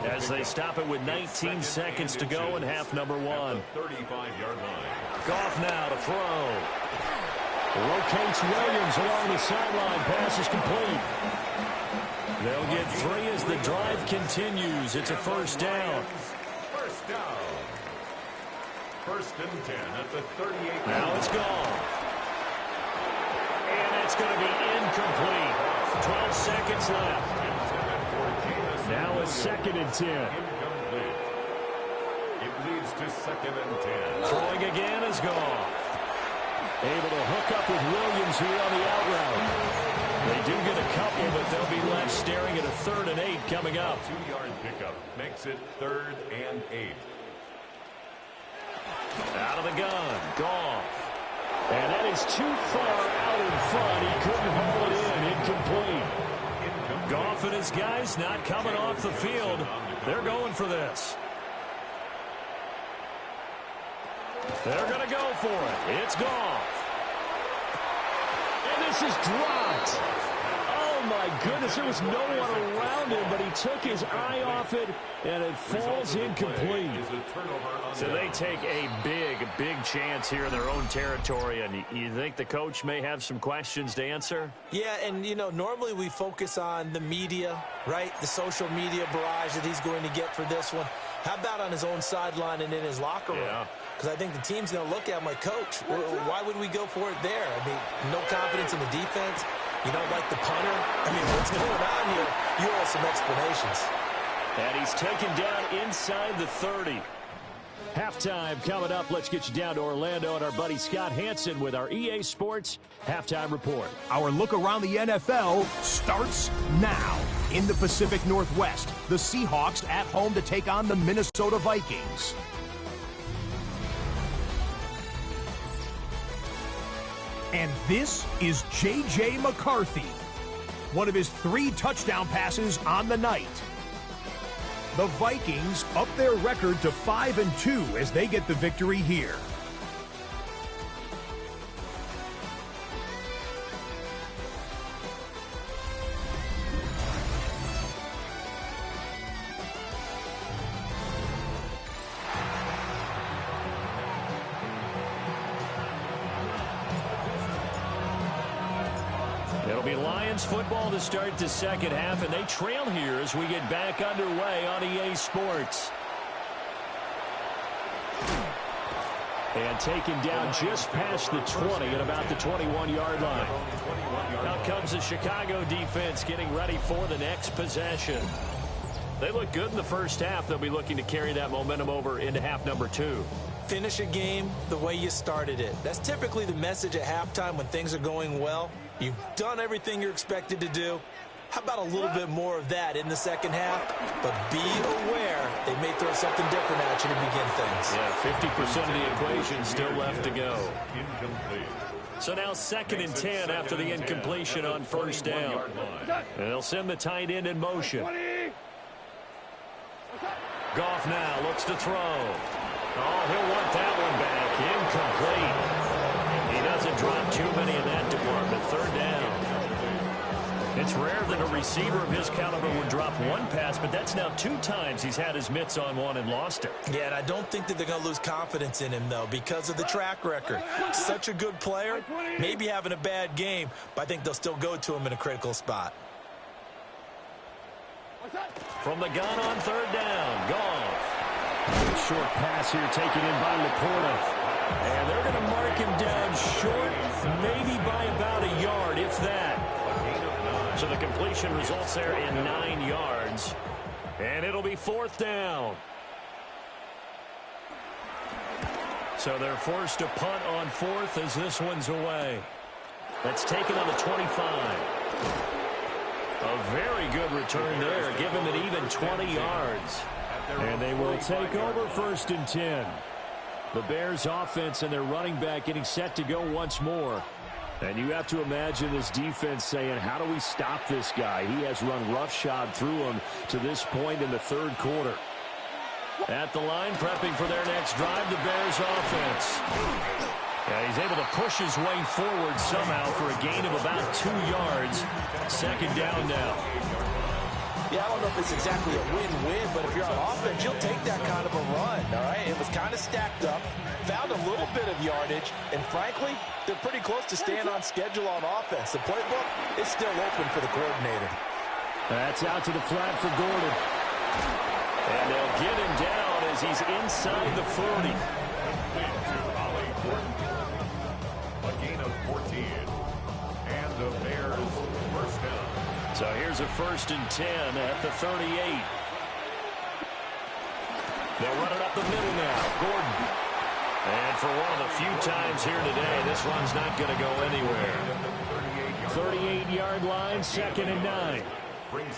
as they stop it with 19 seconds to go in half number 1.
35-yard line.
Goff now to throw. Rotates Williams along the sideline. Pass is complete. They'll get 3 as the drive continues. It's a first down.
First down. First and 10 at the 38.
Now it's gone. And it's going to be incomplete. 12 seconds left. Now a second and 10.
Incomplete. It leads to second and 10.
Throwing again is gone. Able to hook up with Williams here on the out route. They do get a couple, but they'll be left staring at a 3rd and 8 coming up.
2-yard pickup makes it 3rd and 8.
Out of the gun, Goff. And that is too far out in front. He couldn't haul it in. Incomplete. Goff and his guys not coming off the field. They're going for this. They're going to go for it. It's Goff. And this is dropped. Oh, my goodness. There was no one around him, but he took his eye off it, and it falls incomplete. So they take a big chance here in their own territory, and you think the coach may have some questions to answer?
Yeah, and, you know, normally we focus on the media, right? The social media barrage that he's going to get for this one. How about on his own sideline and in his locker room?
Yeah.
Because I think the team's going to look at him like, Coach, why would we go for it there? I mean, no confidence in the defense. You don't like the punter. I mean, what's going on here? You owe some explanations.
And he's taken down inside the 30. Halftime coming up. Let's get you down to Orlando and our buddy Scott Hansen with our EA Sports Halftime Report.
Our look around the NFL starts now. In the Pacific Northwest, the Seahawks at home to take on the Minnesota Vikings. And this is J.J. McCarthy. One of his 3 touchdown passes on the night. The Vikings up their record to 5-2 as they get the victory here.
It'll be Lions football to start the second half, and they trail here as we get back underway on EA Sports. And taken down just past the 20 at about the 21-yard line. Out comes the Chicago defense getting ready for the next possession. They look good in the first half. They'll be looking to carry that momentum over into half number 2.
Finish a game the way you started it. That's typically the message at halftime when things are going well. You've done everything you're expected to do. How about a little bit more of that in the second half? But be aware they may throw something different at you to begin things.
Yeah, 50% of the equation still left to go. So now 2nd and 10 after the incompletion on first down. And they'll send the tight end in motion. Goff now looks to throw. Oh, he'll want that one back. Incomplete. He doesn't drop too many in that department. 3rd down. It's rare that a receiver of his caliber would drop one pass, but that's now 2 times he's had his mitts on one and lost it.
Yeah, and I don't think that they're going to lose confidence in him, though, because of the track record. Such a good player, maybe having a bad game, but I think they'll still go to him in a critical spot.
From the gun on 3rd down, Goff. Short pass here taken in by Laporta. And they're going to mark him down short, maybe by about a yard, if that. So the completion results there in 9 yards. And it'll be 4th down. So they're forced to punt on 4th as this one's away. That's taken on the 25. A very good return there. Give him an even 20 yards. And they will take over 1st and 10. The Bears offense and their running back getting set to go once more. And you have to imagine this defense saying, how do we stop this guy? He has run roughshod through him to this point in the 3rd quarter. At the line, prepping for their next drive, the Bears offense. Yeah, he's able to push his way forward somehow for a gain of about 2 yards. 2nd down now.
Yeah, I don't know if it's exactly a win-win, but if you're on offense, you'll take that kind of a run, all right? It was kind of stacked up, found a little bit of yardage, and frankly, they're pretty close to staying on schedule on offense. The playbook is still open for the coordinator.
That's out to the flat for Gordon. And they'll get him down as he's inside the 40.
A gain of 14. And the Bears first down.
So here's a 1st and 10 at the 38. They'll run it up the middle now. Gordon. And for one of the few times here today, this run's not going to go anywhere. 38-yard line, 2nd and 9.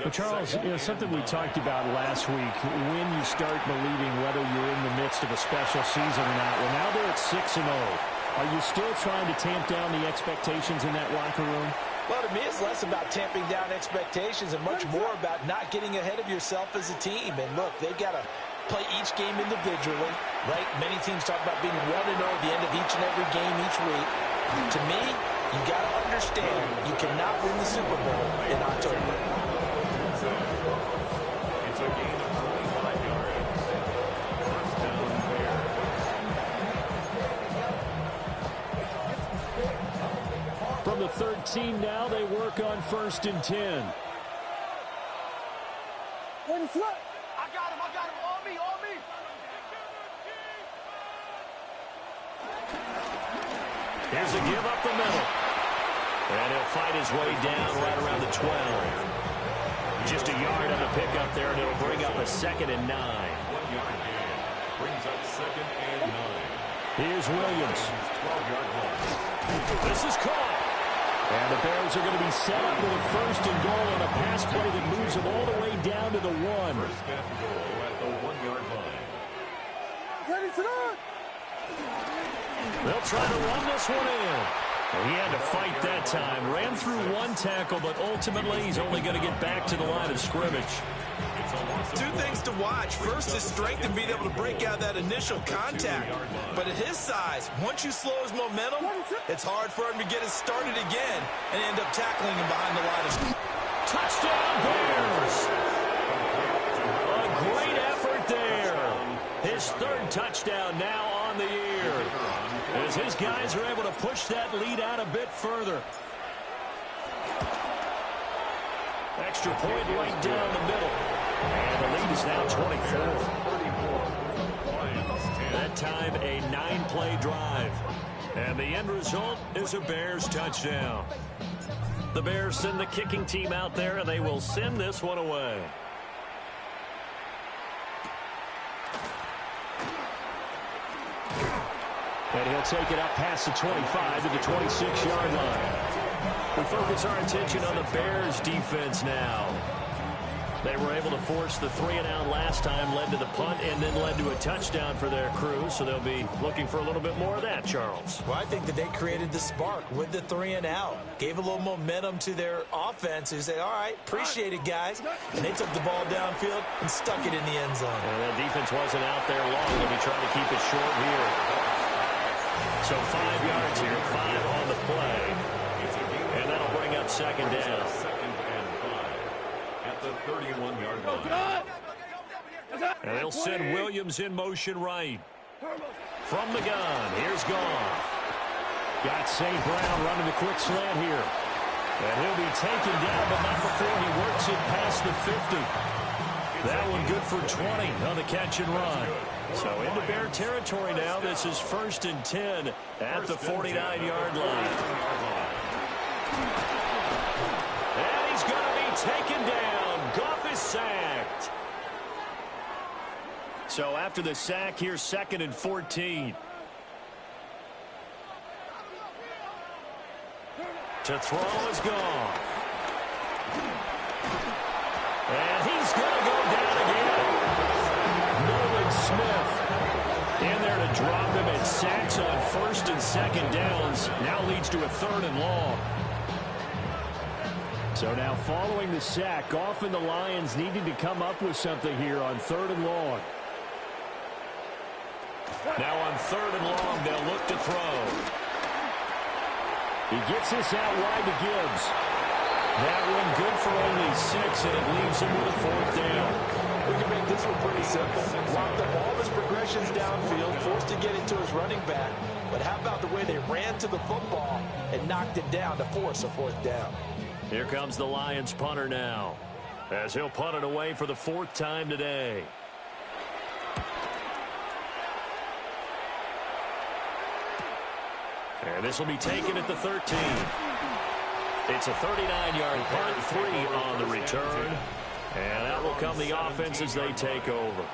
But Charles, something we talked about last week, when you start believing whether you're in the midst of a special season or not. Well, now they're at 6-0. Are you still trying to tamp down the expectations in that locker room?
Well, to me, it's less about tamping down expectations and much more about not getting ahead of yourself as a team. And look, they've got to play each game individually, right? Many teams talk about being 1-0 at the end of each and every game each week. To me, you got to understand you cannot win the Super Bowl in October.
It's a gain of 25 yards. First down Bears.
From the 13 now, they work on 1st and 10.
One flip. I got him. On me.
Here's a give up the middle. And he'll fight his way down right around the 12. Just a yard on the pickup there, and it'll bring up a 2nd and 9.
1-yard gain. Brings up 2nd and 9.
Here's Williams.
12-yard line.
This is caught. And the Bears are going to be set up with a 1st and goal on a pass play that moves them all the way down to the 1.
First and goal at the 1-yard line.
Ready for that?
They'll try to run this one in. Well, he had to fight that time. Ran through one tackle, but ultimately he's only going to get back to the line of scrimmage.
Two things to watch. First, his strength and being able to break out that initial contact. But at his size, once you slow his momentum, it's hard for him to get it started again and end up tackling him behind the line of scrimmage.
Touchdown, Bears! A great effort there. His third touchdown now on the year, as his guys are able to push that lead out a bit further. Extra point right down the middle. And the lead is now 24. That time, a 9-play drive. And the end result is a Bears touchdown. The Bears send the kicking team out there, and they will send this one away. And he'll take it up past the 25 to the 26-yard line. We focus our attention on the Bears defense now. They were able to force the 3-and-out last time, led to the punt, and then led to a touchdown for their crew. So they'll be looking for a little bit more of that, Charles.
Well, I think that they created the spark with the 3-and-out. Gave a little momentum to their offense. Who said, all right, appreciate it, guys. And they took the ball downfield and stuck it in the end zone.
And that defense wasn't out there long. They'll be trying to keep it short here. So 5 yards here, 5 on the play. And that'll bring up second down.
The 31-yard line.
And they'll send Williams in motion right. From the gun, here's Goff. Got St. Brown running the quick slant here. And he'll be taken down, but not before he works it past the 50. That one good for 20 on the catch and run. So into Bear territory now. This is 1st and 10 at the 49-yard line. And he's going to be taken down. Goff is sacked. So after the sack, here's 2nd and 14. To throw is Goff. And he's going to go down again. Nolan Smith in there to drop him, and sacks on 1st and 2nd downs. Now leads to a 3rd and long. So now following the sack, Goff and the Lions needing to come up with something here on 3rd and long. Now on 3rd and long, they'll look to throw. He gets this out wide to Gibbs. That one good for only 6, and it leaves him with a 4th down.
We can make this one pretty simple. Locked up all of his progressions downfield, forced to get it to his running back. But how about the way they ran to the football and knocked it down to force a 4th down?
Here comes the Lions punter now, as he'll punt it away for the 4th time today. And this will be taken at the 13. It's a 39-yard punt, 3 on the return. And out will come the offense as they take over.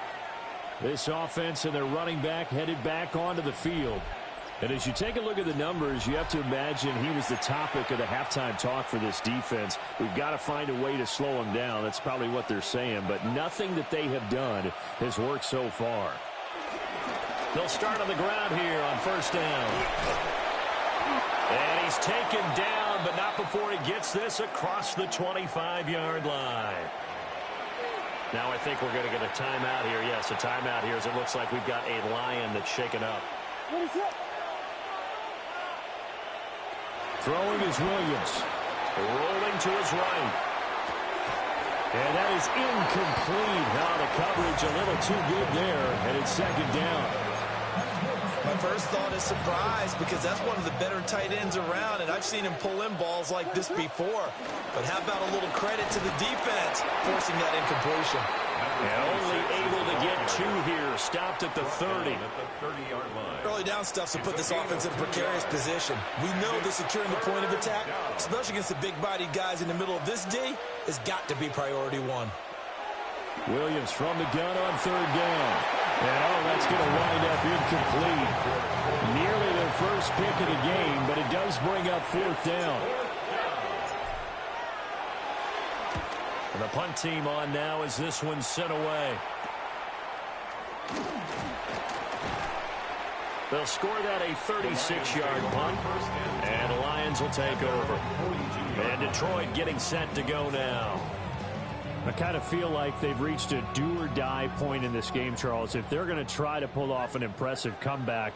This offense and their running back headed back onto the field. And as you take a look at the numbers, you have to imagine he was the topic of the halftime talk for this defense. We've got to find a way to slow him down. That's probably what they're saying. But nothing that they have done has worked so far. They'll start on the ground here on 1st down. And he's taken down, but not before he gets this across the 25-yard line. Now I think we're going to get a timeout here. Yes, a timeout here as it looks like we've got a Lion that's shaken up. Throwing is Williams. Rolling to his right. And that is incomplete. Now the coverage a little too good there, and it's 2nd down.
My first thought is surprise, because that's one of the better tight ends around, and I've seen him pull in balls like this before. But how about a little credit to the defense forcing that incompletion?
And only able to get 2 here. Stopped at the 30.
Early down stuff to put this offense in a precarious position. We know that securing the point of attack, especially against the big-bodied guys in the middle of this D, has got to be priority 1.
Williams from the gun on 3rd down. And that's going to wind up incomplete. Nearly their first pick of the game, but it does bring up 4th down. And the punt team on now as this one's sent away. They'll score that a 36-yard punt, and the Lions will take over. And Detroit getting set to go now.
I kind of feel like they've reached a do-or-die point in this game, Charles. If they're going to try to pull off an impressive comeback,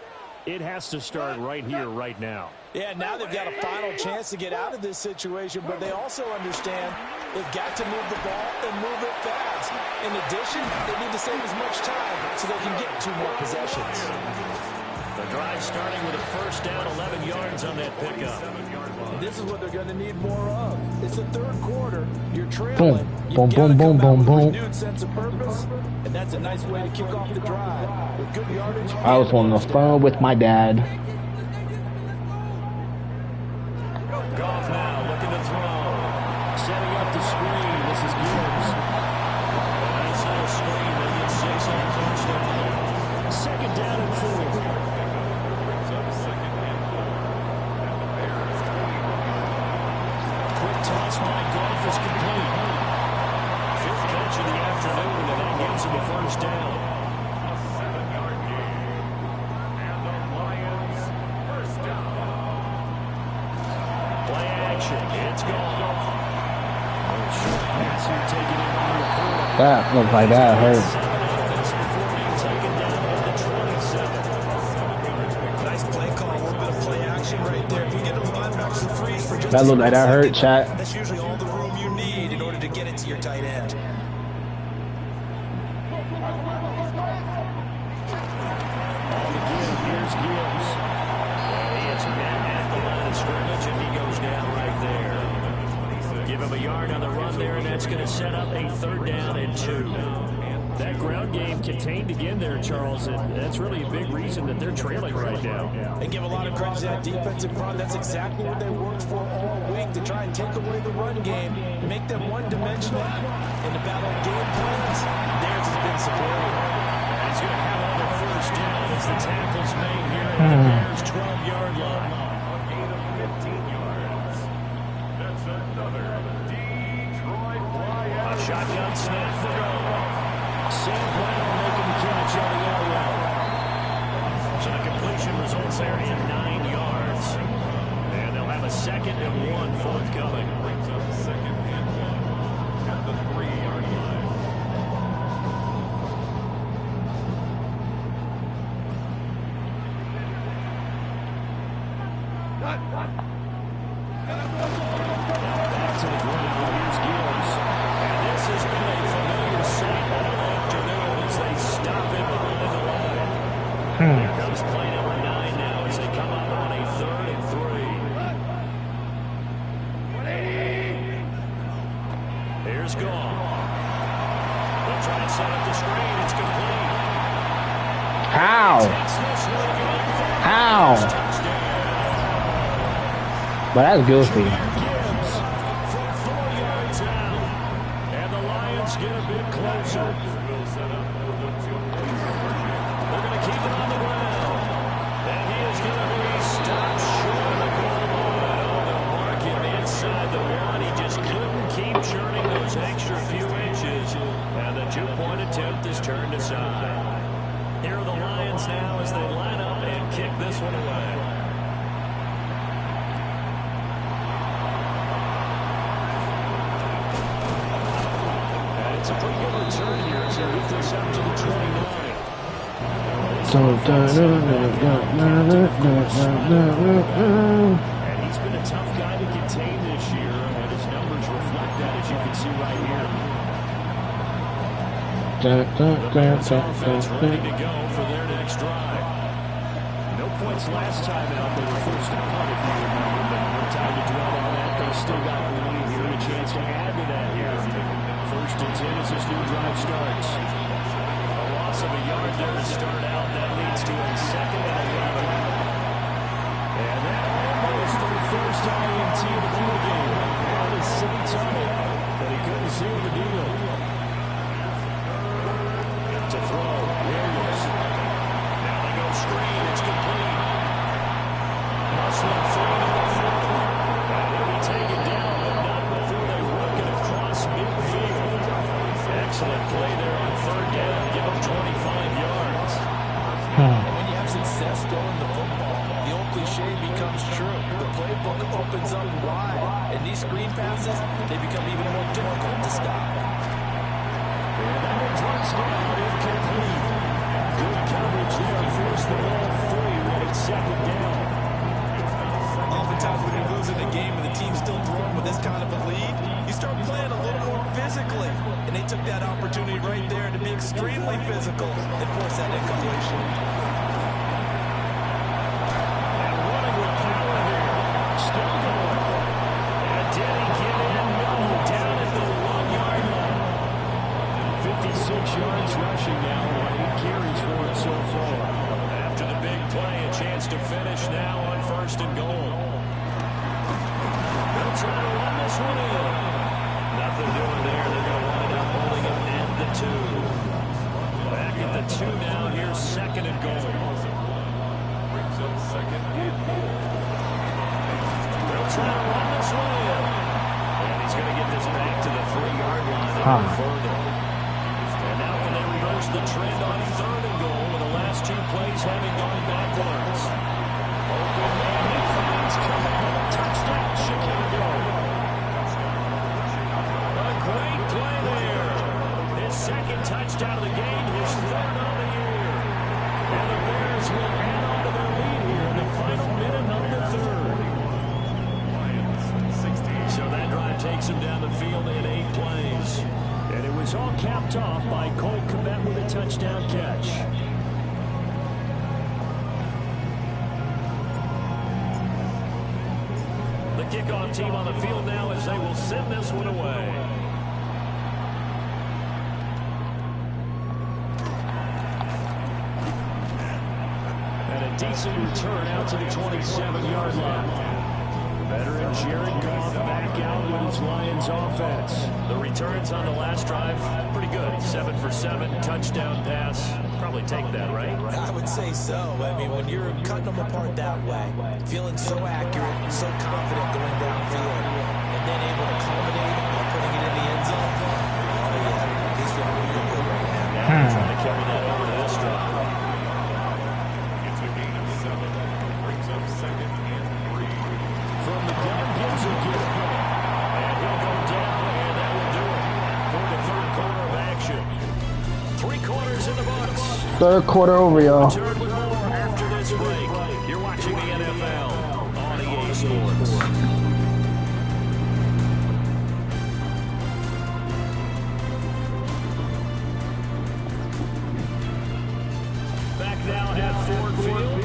it has to start right here, right now.
Yeah, now they've got a final chance to get out of this situation, but they also understand they've got to move the ball and move it fast. In addition, they need to save as much time so they can get 2 more possessions.
The drive starting with a first down, 11 yards on that pickup.
This is what they're going to need more of. It's the 3rd quarter. You're trailing.
Boom, boom, boom, boom, boom.
Renewed sense of purpose, and that's a nice way to kick off the drive with good yardage.
I was on the phone with my dad.
Goff now looking to throw. Setting up the screen. This is Gibbs. Nice little screen. They get 6 on first down. 2nd down and 4. Quick toss by Goff is complete. 5th catch of the afternoon, and that gives him a first down.
A 7-yard gain. And the Lions first down.
Play action. It's Goff. Short pass here taken in on the corner.
That looked like that hurt.
Before being taken down at the 27.
Nice play call, a little bit of play action right there. If you get those linebackers to freeze for just
That looked like that hurt, chat.
that's usually all the room you need in order to get it to your tight end.
On the give, here's Gibbs. And he is met at the line of scrimmage, and he goes down right there. Give him a yard on the run there, and that's going to set up a 3rd down and 2. That ground game contained again there, Charles, and that's really a big reason that they're trailing right now.
And give a lot of credit to that defensive front. That's exactly what they worked for all week, to try and take away the run game, make them one-dimensional in the battle of game plans. Theirs has been superior.
He's going to have another first down as the tackle's made here at the Bears' 12-yard line.
A gain of 15 yards. That's another Detroit Lions.
A shotgun snap for Goff. Sam Brown making the catch on the out route. So the completion results there in 9 yards. And they'll have a 2nd and 1 forthcoming.
Brings up 2nd and 1 at the 3-yard line.
Back to the ground. Here's Gibbs. And this has been a familiar sight all afternoon as they stop him behind the line. Here comes play number 9 now as they come up on a 3rd and 3. Here's Goff. They'll try and set up the screen. It's complete.
How?
Takes this one going for a
How?
touchdown.
But that's goofy.
Gibbs from 4 yards out. And the Lions get a bit closer. They're going to keep it on the ground. And he is going to be stopped short of the goal line. Oh, they'll mark him inside the 1. He just couldn't keep churning those extra few inches. And the 2-point attempt is turned aside. Here are the Lions now as they line up and kick this one away. It's a pretty good return here as they move this up to the 29. And he's been a tough guy to contain this year, and his numbers reflect that, as you can see right here. The Bears offense ready to go for their next drive. No points last time out. They were forced to punt, if you remember, but no time to dwell on that. They still got the lead here and a chance to add to that here. 1st and 10 as this new drive starts. A loss of a yard there to start out. That leads to a 2nd and 11. And that almost the first INT of the ball game. That is so tight that he couldn't seal the deal. To throw, Williams. Now they go screen. It's complete. Hustling through to the 4. And they'll be taken down, but not before they work it across midfield. Excellent play there on 3rd down. Give them 25 yards.
And when you have success throwing the football, the old cliche becomes true. The playbook opens up wide, and these screen passes, they become even more difficult to stop.
that one drops down incomplete. Good coverage there. Forced the ball free when it's second down.
Oftentimes when you're losing a game and the team's still throwing with this kind of a lead, you start playing a little more physically. And they took that opportunity right there to be extremely physical and force that incompletion.
And running with power here. Still going. And did he get in? No. Down at the 1-yard line. 56 yards rushing now. 8 carries for it so far. After the big play, a chance to finish now on 1st and goal. They'll try to run this one in. Nothing doing there. They're going to wind up holding it at the 2. Back at the 2 now. Here's 2nd and goal.
Brings up 2nd and goal.
They'll try to run this one in. And he's going to get this back to the 3-yard line and further. And now can they reverse the trend on 3rd and goal with the last 2 plays having gone backwards? Open man, he finds Kamara. Touchdown, Chicago. A great play there. His 2nd touchdown of the game, his 3rd on the year. And the Bears will add on to their lead here in the final minute of the 3rd. So that drive takes him down the field in 8 plays. And it was all capped off by Cole Kmet with a touchdown catch. The kickoff team on the field now as they will send this one away. And a decent return out to the 27-yard line. Veteran Jared Goff back out with his Lions offense. The returns on the last drive, pretty good. 7 for 7, touchdown pass. Probably take that, right?
I would say so. I mean, when you're cutting them apart that way, feeling so accurate, so confident going downfield, and then able to culminate by putting it in the end zone, oh yeah, he's feeling real good right now.
Now trying to carry that over to this drive.
It's a gain of 7. Brings up 2nd and 3.
From the gun, gives a gift. And he'll go down, and that will do it for the 3rd quarter of action. 3 quarters in the books.
3rd quarter over, y'all.
Return with more after this break. You're watching the NFL on EA Sports. Back now at Ford Field.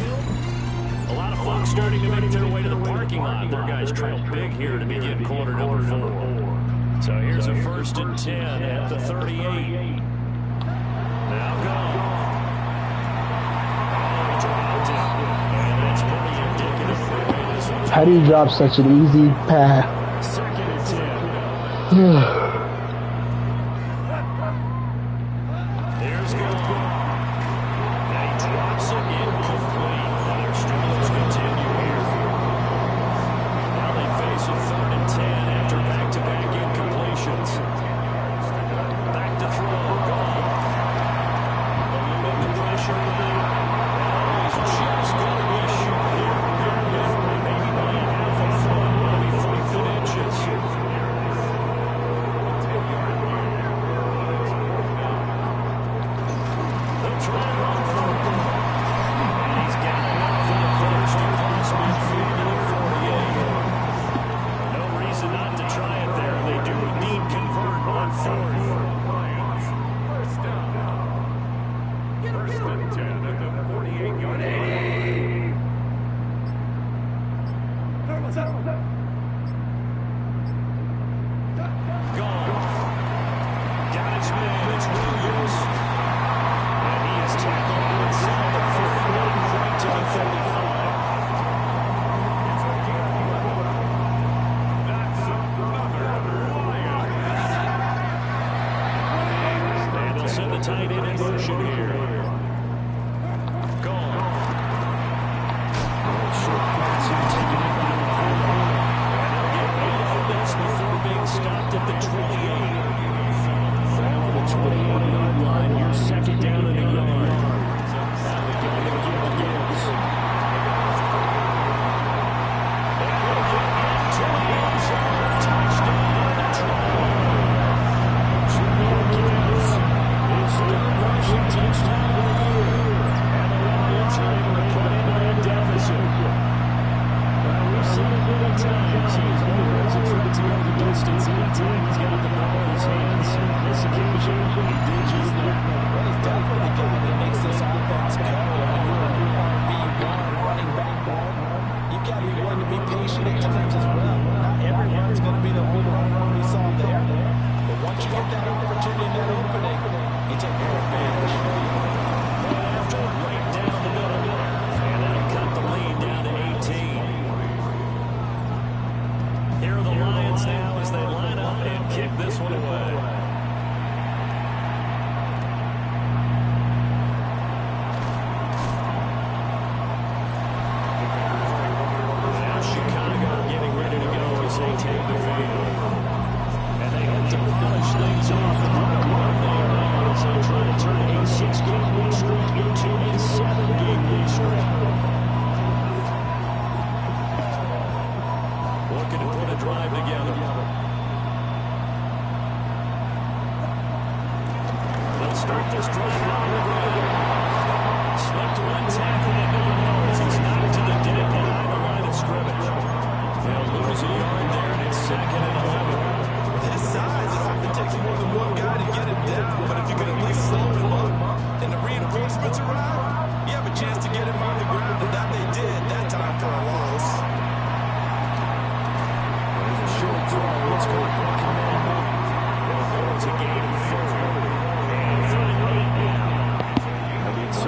A lot of folks starting to make their way to the parking lot. Their guys trail big here to begin quarter number 4. So here's a 1st and 10 at the 38. Now go. Oh, he dropped it. And that's pretty indicative of the way this one's
How do you drop such an easy pass?
2nd and 10. There's Goff. Now he drops it incomplete. And their struggles continue here. Now they face a 3rd and 10 after back-to-back incompletions. Back to throw. Goff. Eluding the pressure. And he's just going to be short here. Maybe by a half a foot. Maybe 4th and inches. They'll try to run for it. And he's got enough for the 1st across midfield to the 48. No reason not to try it there. They do indeed convert on 4th.
First and 10 at the 48-yard line.
Goff. Got his man. It's Williams. And he is tackled inside the 41 right to the 35.
That's another Lion.
And they'll send the tight end in motion here. Goff. Short pass here taken in by the corner. And they'll get 8 on this before being stopped at the 28. Now on the 28-yard line, here's 2nd down and a yard. Now they give it to Gibbs. And he'll get into the end zone. Touchdown, Detroit. Gibbs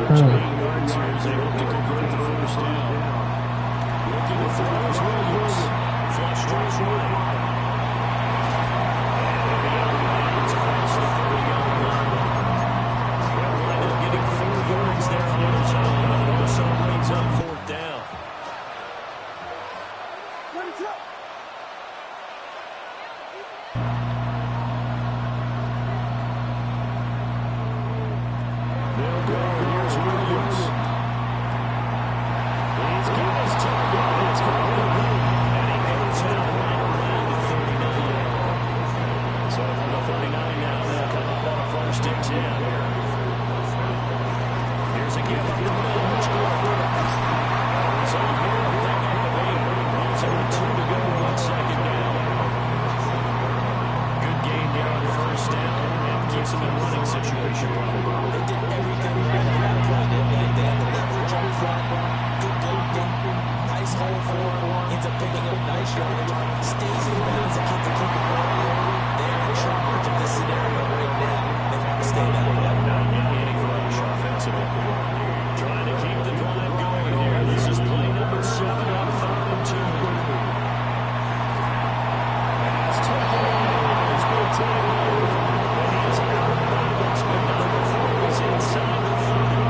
searching 8 yards here as they look to convert the first down. Looking to throw is Williams. Flush draws right. And beyond bounds across the 30-yard line. They'll wind up getting 4 yards there on his own, but it also brings up 4th down. They'll go. Here's Williams. He's got his target. It's complete. And he goes out right around the 39. So from the 39 now, they'll come up on a 1st and 10. Here's a give up the middle. It's good. It's on here. Bring up the 8. Leaves it with 2 to go on 2nd down. Good gain there on 1st down. And keeps them in a running situation probably.
They did everything right on that play, didn't they? They had the leverage up front. Good blocking. Nice hole for him. Ends up picking up nice yardage. Stays in bounds and keeps the kick going. They're in charge of this scenario right now. They want to stay that way.
Not getting rush offensively. Trying to keep the drive going here. This is play number 7 on 3rd and 2. Pass taken in. It's been taken over. And he's out of bounds, but not before he's inside the 30.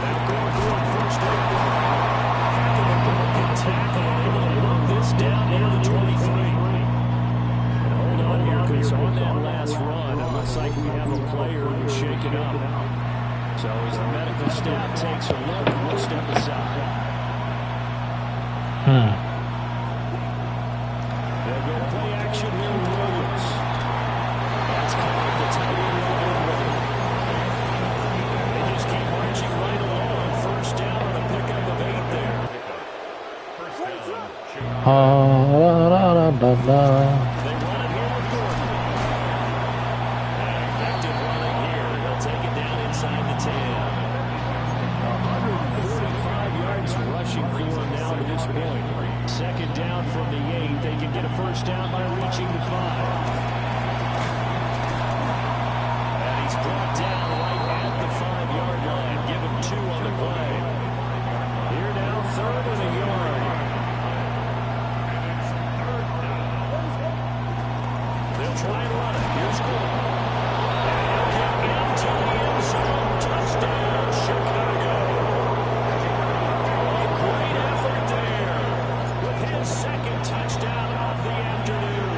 Now going for a 1st down. Having a broken tackle and able to lock this down near the 23. And hold on here, because on that last run, it looks like we have a player who's shaken up. So as the medical staff takes a look, we'll step aside. They'll go play action here with Williams. That's caught the tight end right. They just keep marching right along. 1st down and a pickup of 8 there. They run it here with Gordon. And effective running here. They'll take it down inside the 10. 145 yards rushing for him now to this point. 2nd down from the 8. They can get a 1st down by reaching the 5. And he's brought down right at the 5-yard line. Give him 2 on the play. Here now, 3rd and a yard. They'll try and run it. Here's Gordon. And he'll get into the end zone. Touchdown, Chicago. A great effort there with his 2nd touchdown of the afternoon.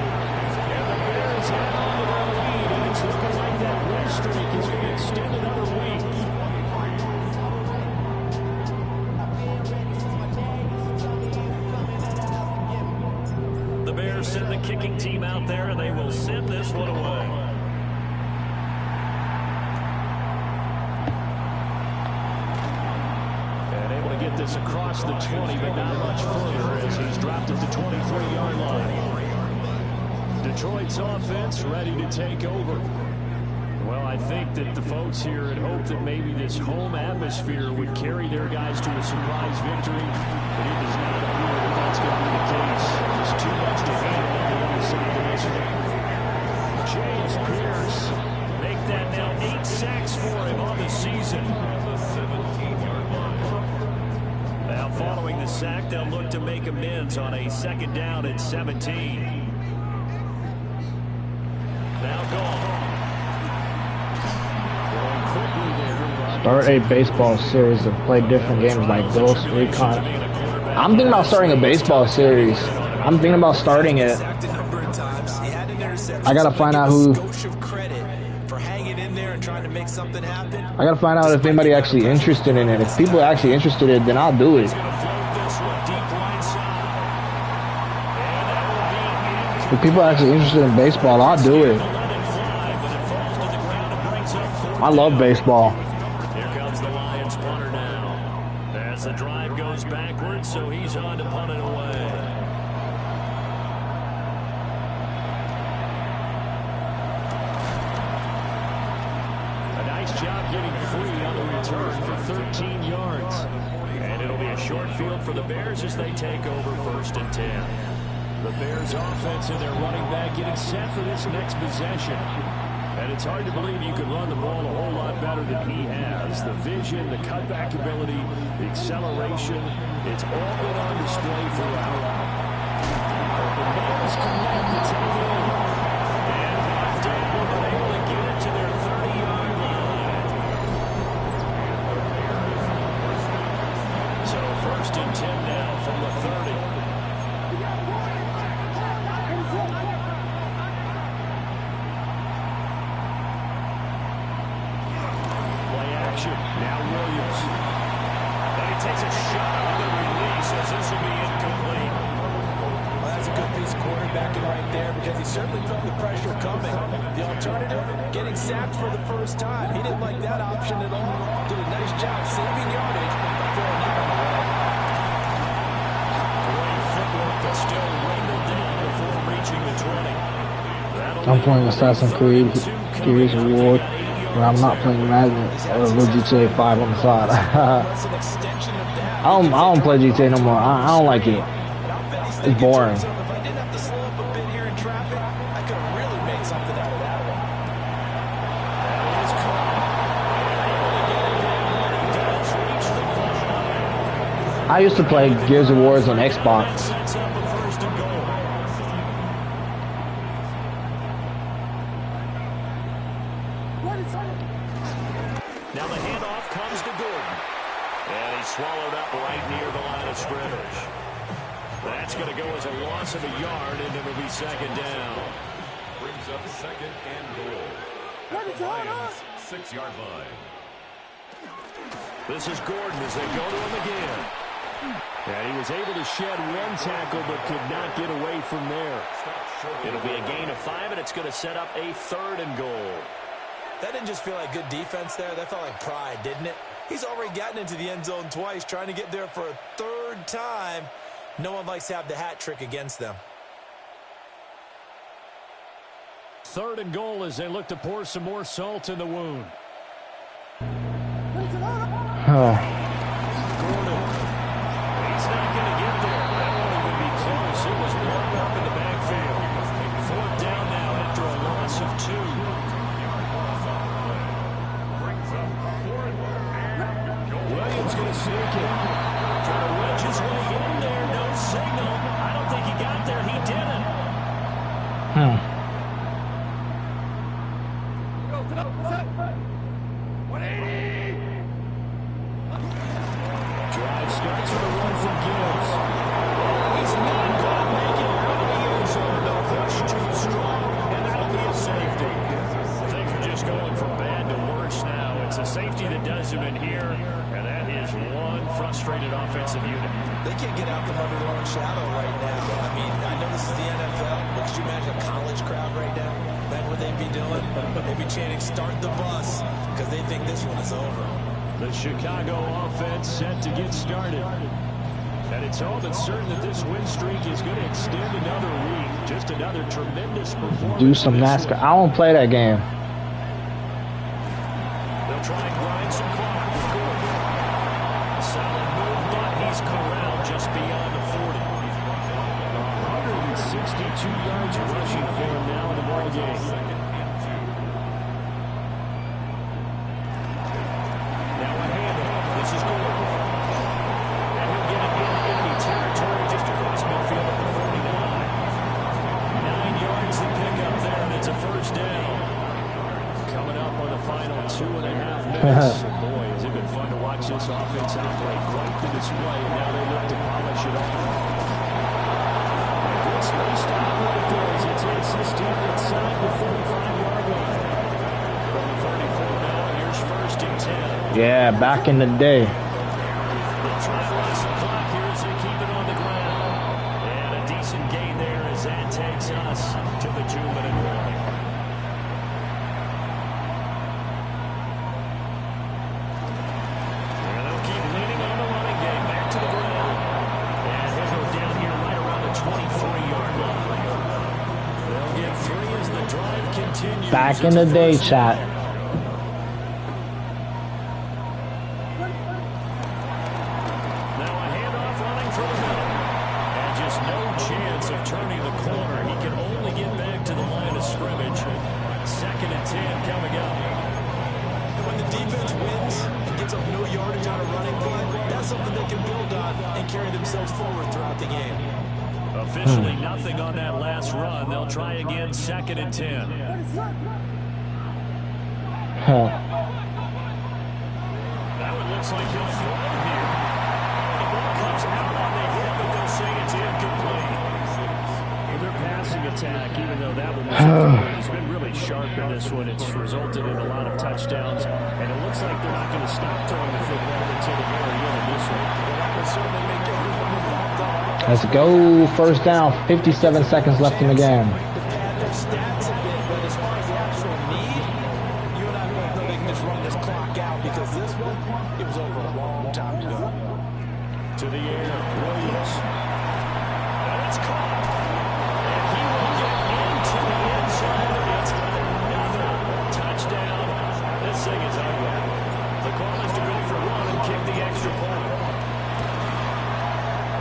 And the Bears head on to their lead, and it's looking like that win streak is going to extend another week. The Bears send the kicking team out there, and they will send this one away. And able to get this across the 20, but not much further as he's dropped at the 23-yard line. Detroit's offense ready to take over. Well, I think that the folks here had hoped that maybe this home atmosphere would carry their guys to a surprise victory, but it does not appear that that's going to be the case. There's too much to handle on the other side of this one. James Pierce, make that now 8 sacks for him on the season. Now following the sack, they'll look to make amends on a 2nd down at 17. Now gone.
Start a baseball series and play different games like Ghost Recon. I'm thinking about starting a baseball series. I'm thinking about starting it. I gotta find out who. I gotta find out if anybody actually interested in it. If people are actually interested in it, then I'll do it. If people are actually interested in baseball, I'll do it. I love baseball.
Here comes the Lions punter now. As the drive goes backwards, so he's on to punt it away. A nice job getting free on the return for 13 yards. And it'll be a short field for the Bears as they take over 1st and 10. The Bears offense and their running back getting set for this next possession. And it's hard to believe you could run the ball a whole lot better than he has. The vision, the cutback ability, the acceleration, it's all been on display throughout. The Bears connect the tight end. And brought down, they're able to get it to their 30-yard line. So 1st and 10 now from the 30. Now Williams. And he takes a shot on the release as this will be incomplete.
Well, that's a good piece of quarterbacking right there because he certainly felt the pressure coming. The alternative, getting sacked for the first time. He didn't like that option at all. Did a nice job saving yardage by throwing that on the way.
Great footwork, but still wrangled down before reaching the 20.
I'm playing Assassin's Creed Gears Reward, but I'm not playing Madden or GTA 5 on the side. I don't play GTA no more. I don't like it. It's boring.
If I didn't have to slow up a bit here in traffic, I could have really made something out of that one.
That is caught.
I used to play Gears of War on Xbox.
Sets up a 1st and goal. Now the handoff comes to Gordon. And he's swallowed up right near the line of scrimmage. That's going to go as a loss of a yard, and it'll be 2nd down.
Brings up 2nd and goal. At the Lions' 6-yard line.
This is Gordon as they go to him again. And he was able to shed one tackle but could not get away from there. It'll be a gain of 5, and it's going to set up a 3rd and goal.
That didn't just feel like good defense there. That felt like pride, didn't it? He's already gotten into the end zone twice, trying to get there for a 3rd time. No one likes to have the hat trick against them.
3rd and goal as they look to pour some more salt in the wound.
Oh.
Gordon. He's not going to get there. That won't even be close. It was blown up in the backfield. 4th down now after a loss of 2. Williams going to sneak it. Trying to wedge his way in there. No signal. I don't think he got there. He didn't. Drive starts with a run from Gibbs. He's not going to make it out of the end zone. The push too strong, and that'll be a safety. Things are just going from bad to worse now. It's a safety that does him in here, and that is one frustrated offensive unit.
They can't get out from under their own shadow right now. I mean, I know this is the NFL, but could you imagine a college crowd right now? That's what they'd be doing. They'd be chanting, "Start the bus," because they think this one is over.
The Chicago offense set to get started. And it's all but certain that this win streak is going to extend another week. Just another tremendous performance.
Do some NASCAR. I don't play that game.
They'll try and grind some clock with Gordon. Solid move, but he's corralled just beyond the 40. 162 yards rushing for him now in the ball game. Now a handoff. This is Gordon. And he'll get it in enemy territory just across midfield at the 49. 9 yards to pick up there, and it's a 1st down. Coming up on the final 2.5 minutes. Boy, has it been fun to watch this offense operate. Quite the display, and now they look to polish it off. Good space to operate there as he takes this team inside the 45-yard line. From the 34 now, here's 1st and 10.
Yeah, back in the day.
They'll try to run some clock here as they keep it on the ground. And a decent gain there as that takes us to the 2-minute warning. And they'll keep leaning on the running game back to the ground. And he'll go down here right around the 23-yard line. They'll get 3 as the drive continues.
Back in the day, chat.
Of turning the corner. He can only get back to the line of scrimmage. 2nd and
and 10 coming up.
When the defense wins and gets up no yardage on a running play, that's something they can build on and carry themselves forward throughout the game.
Officially nothing on that last run. They'll try again, 2nd and 10. Now it looks like he'll throw here. The ball comes out on the hit, but they'll say it's incomplete.
Well, their passing attack, even though that one was incomplete, has been really sharp in this one. It's resulted in a lot of touchdowns, and it looks like they're not going to stop throwing the football until the very end of this one.
That will certainly make everyone involved on.
Let's go. First down. 57 seconds left in the game.
Their stats a bit, but as far as the actual need, you and I both know they can just run this clock out because this one, it was over a long time ago.
To the air, Williams. And it's caught. And he will get into the end zone. It's another touchdown. This thing is ugly. The call is to go for one and kick the extra point.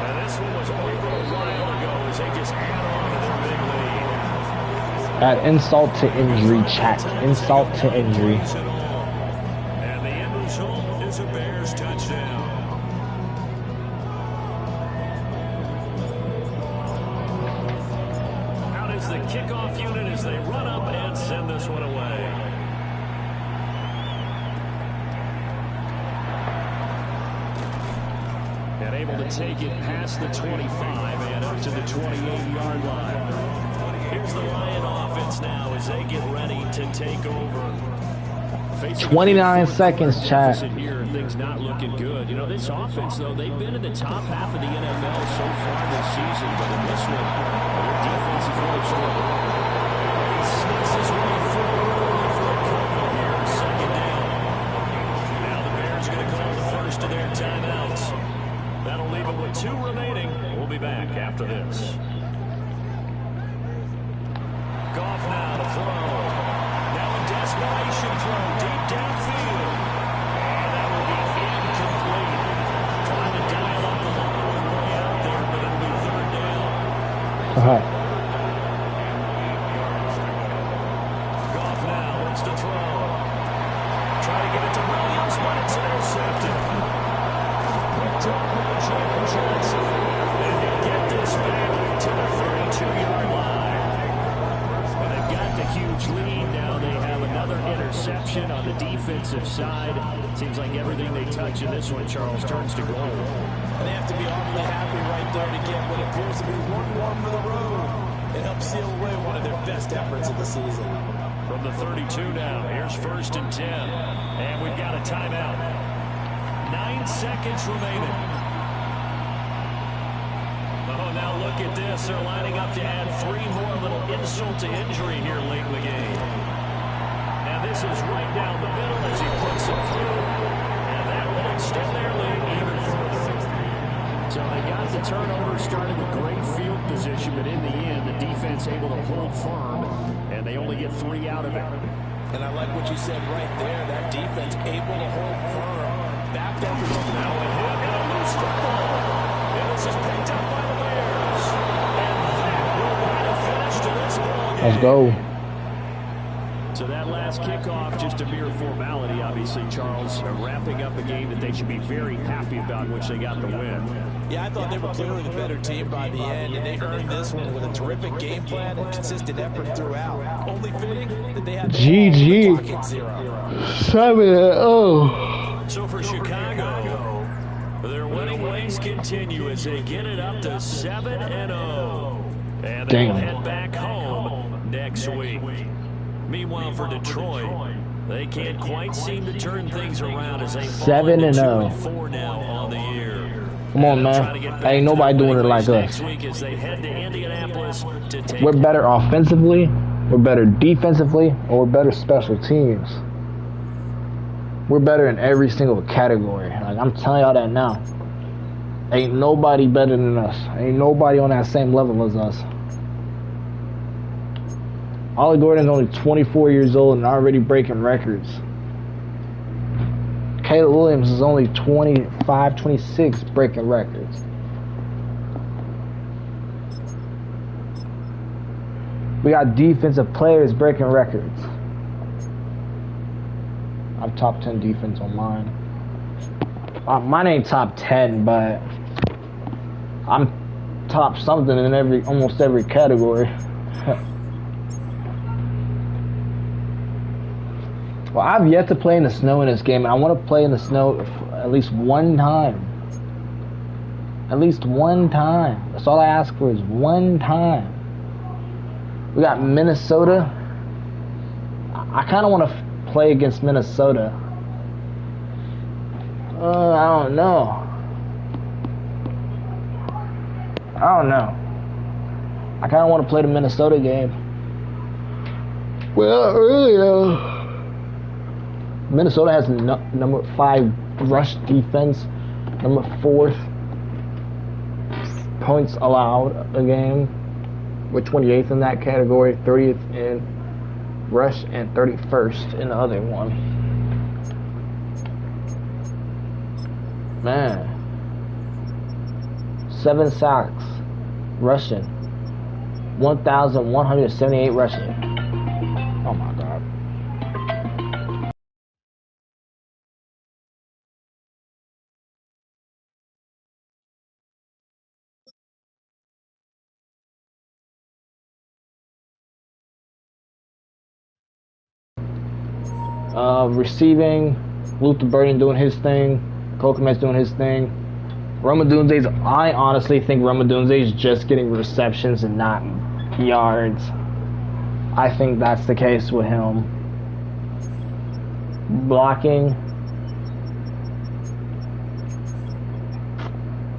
And this one was over a while ago as they just add on to their big lead.
Add insult to injury, chat. Insult to injury.
And the end result is a Bears touchdown. Out is the kickoff unit as they run up and send this one away. And able to take it past the 25 and up to the 28-yard line. Here's the Lion offense now as they get ready to take over.
29 seconds, chat.
Here, things not looking good. You know, this offense, though, they've been in the top half of the NFL so far this season, but in this one, their defense is really strong. He sneaks his way forward for a couple here, 2nd down. Now the Bears going to call the first of their timeouts. That'll leave it with 2 remaining. We'll be back after this. Goff now to throw. Now a desperation throw deep downfield. And that will be incomplete. Trying to dial up the long way out there, but it'll be 3rd down. Goff now wants to throw. Try to give it to Williams, but it's intercepted. Picked up by Jalen Johnson. And he'll get this back to the 32-yard line. And they've got the huge lead now. They have another interception on the defensive side. Seems like everything they touch in this one, Charles, turns to gold.
And they have to be awfully happy right there to get what appears to be one more for the road and help seal away one of their best efforts of the season.
From the 32 now, here's 1st and 10. And we've got a timeout. 9 seconds remaining. Oh, now look at this. They're lining up to add 3 more, little insult to injury here late in the game. And this is right down the middle as he puts it through. And that will extend their lead even further.
So they got the turnover, started with great field position, but in the end, the defense able to hold firm, and they only get 3 out of it.
And I like what you said right there. That defense able to hold firm. Back down to
now a hit and a loose football. And this is picked up by the Bears. And that will write a finish to this ball game.
Let's go.
So that last kickoff, just a mere formality, obviously, Charles, wrapping up a game that they should be very happy about, which they got the win.
Yeah, I thought they were clearly the better team by the end, and they earned this one with a terrific game plan and consistent effort throughout. Only fitting that they had the
GG.
clock at 0.
7-0.
So for Chicago, their winning ways continue as they get it up to 7-0. And they will head back home next week. Meanwhile, for Detroit, they can't quite seem to turn things around as they fall
7-0.
4 now on the year.
Come on, man. Ain't nobody doing it like us.
As they head to Indianapolis to take
We're better offensively, we're better defensively, and we're better special teams. We're better in every single category. Like, I'm telling y'all that now. Ain't nobody better than us. Ain't nobody on that same level as us. Ollie Gordon's only 24 years old and already breaking records. Caleb Williams is only 25, 26 breaking records. We got defensive players breaking records. have top 10 defense on mine. Mine ain't top 10, but I'm top something in almost every category. Well, I've yet to play in the snow in this game, and I want to play in the snow at least one time. At least one time. That's all I ask for is one time. We got Minnesota. I kind of want to play against Minnesota. I don't know. I kind of want to play the Minnesota game. Well, earlier, Minnesota has number 5 rush defense, number 4th points allowed a game. We're 28th in that category, 30th in rush, and 31st in the other one. Man. 7 sacks rushing. 1,178 rushing. Oh my God. Receiving, Luther Burden doing his thing, Kokomet's doing his thing. I honestly think Romadunze is just getting receptions and not yards. I think that's the case with him. Blocking,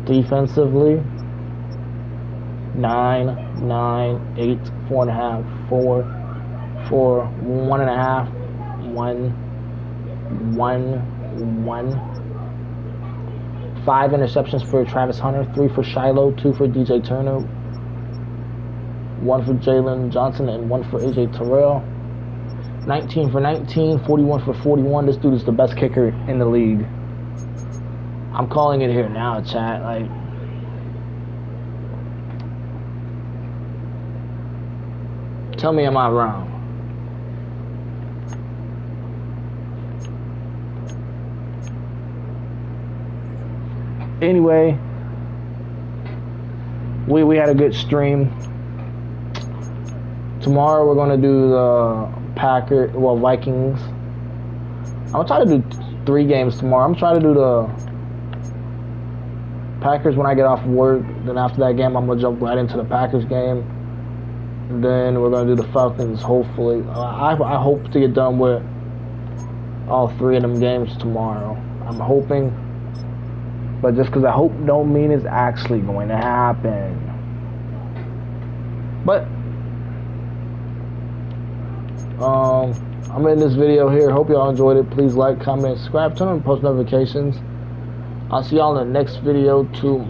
defensively, 9, 8, 4.5, 4, 1.5, 1, 5 interceptions for Travis Hunter, 3 for Shiloh, 2 for DJ Turner, 1 for Jalen Johnson, and 1 for AJ Terrell. 19 for 19, 41 for 41. This dude is the best kicker in the league. I'm calling it here now, chat. Like, tell me, am I wrong? Anyway, we had a good stream. Tomorrow we're gonna do the Vikings. I'm gonna try to do 3 games tomorrow. I'm gonna try to do the Packers when I get off work. Then after that game, I'm gonna jump right into the Packers game. And then we're gonna do the Falcons. Hopefully, I hope to get done with all 3 of them games tomorrow. I'm hoping. But just because I hope don't mean it's actually going to happen. But I'm in this video here. Hope y'all enjoyed it. Please like, comment, subscribe, turn on post notifications. I'll see y'all in the next video tomorrow.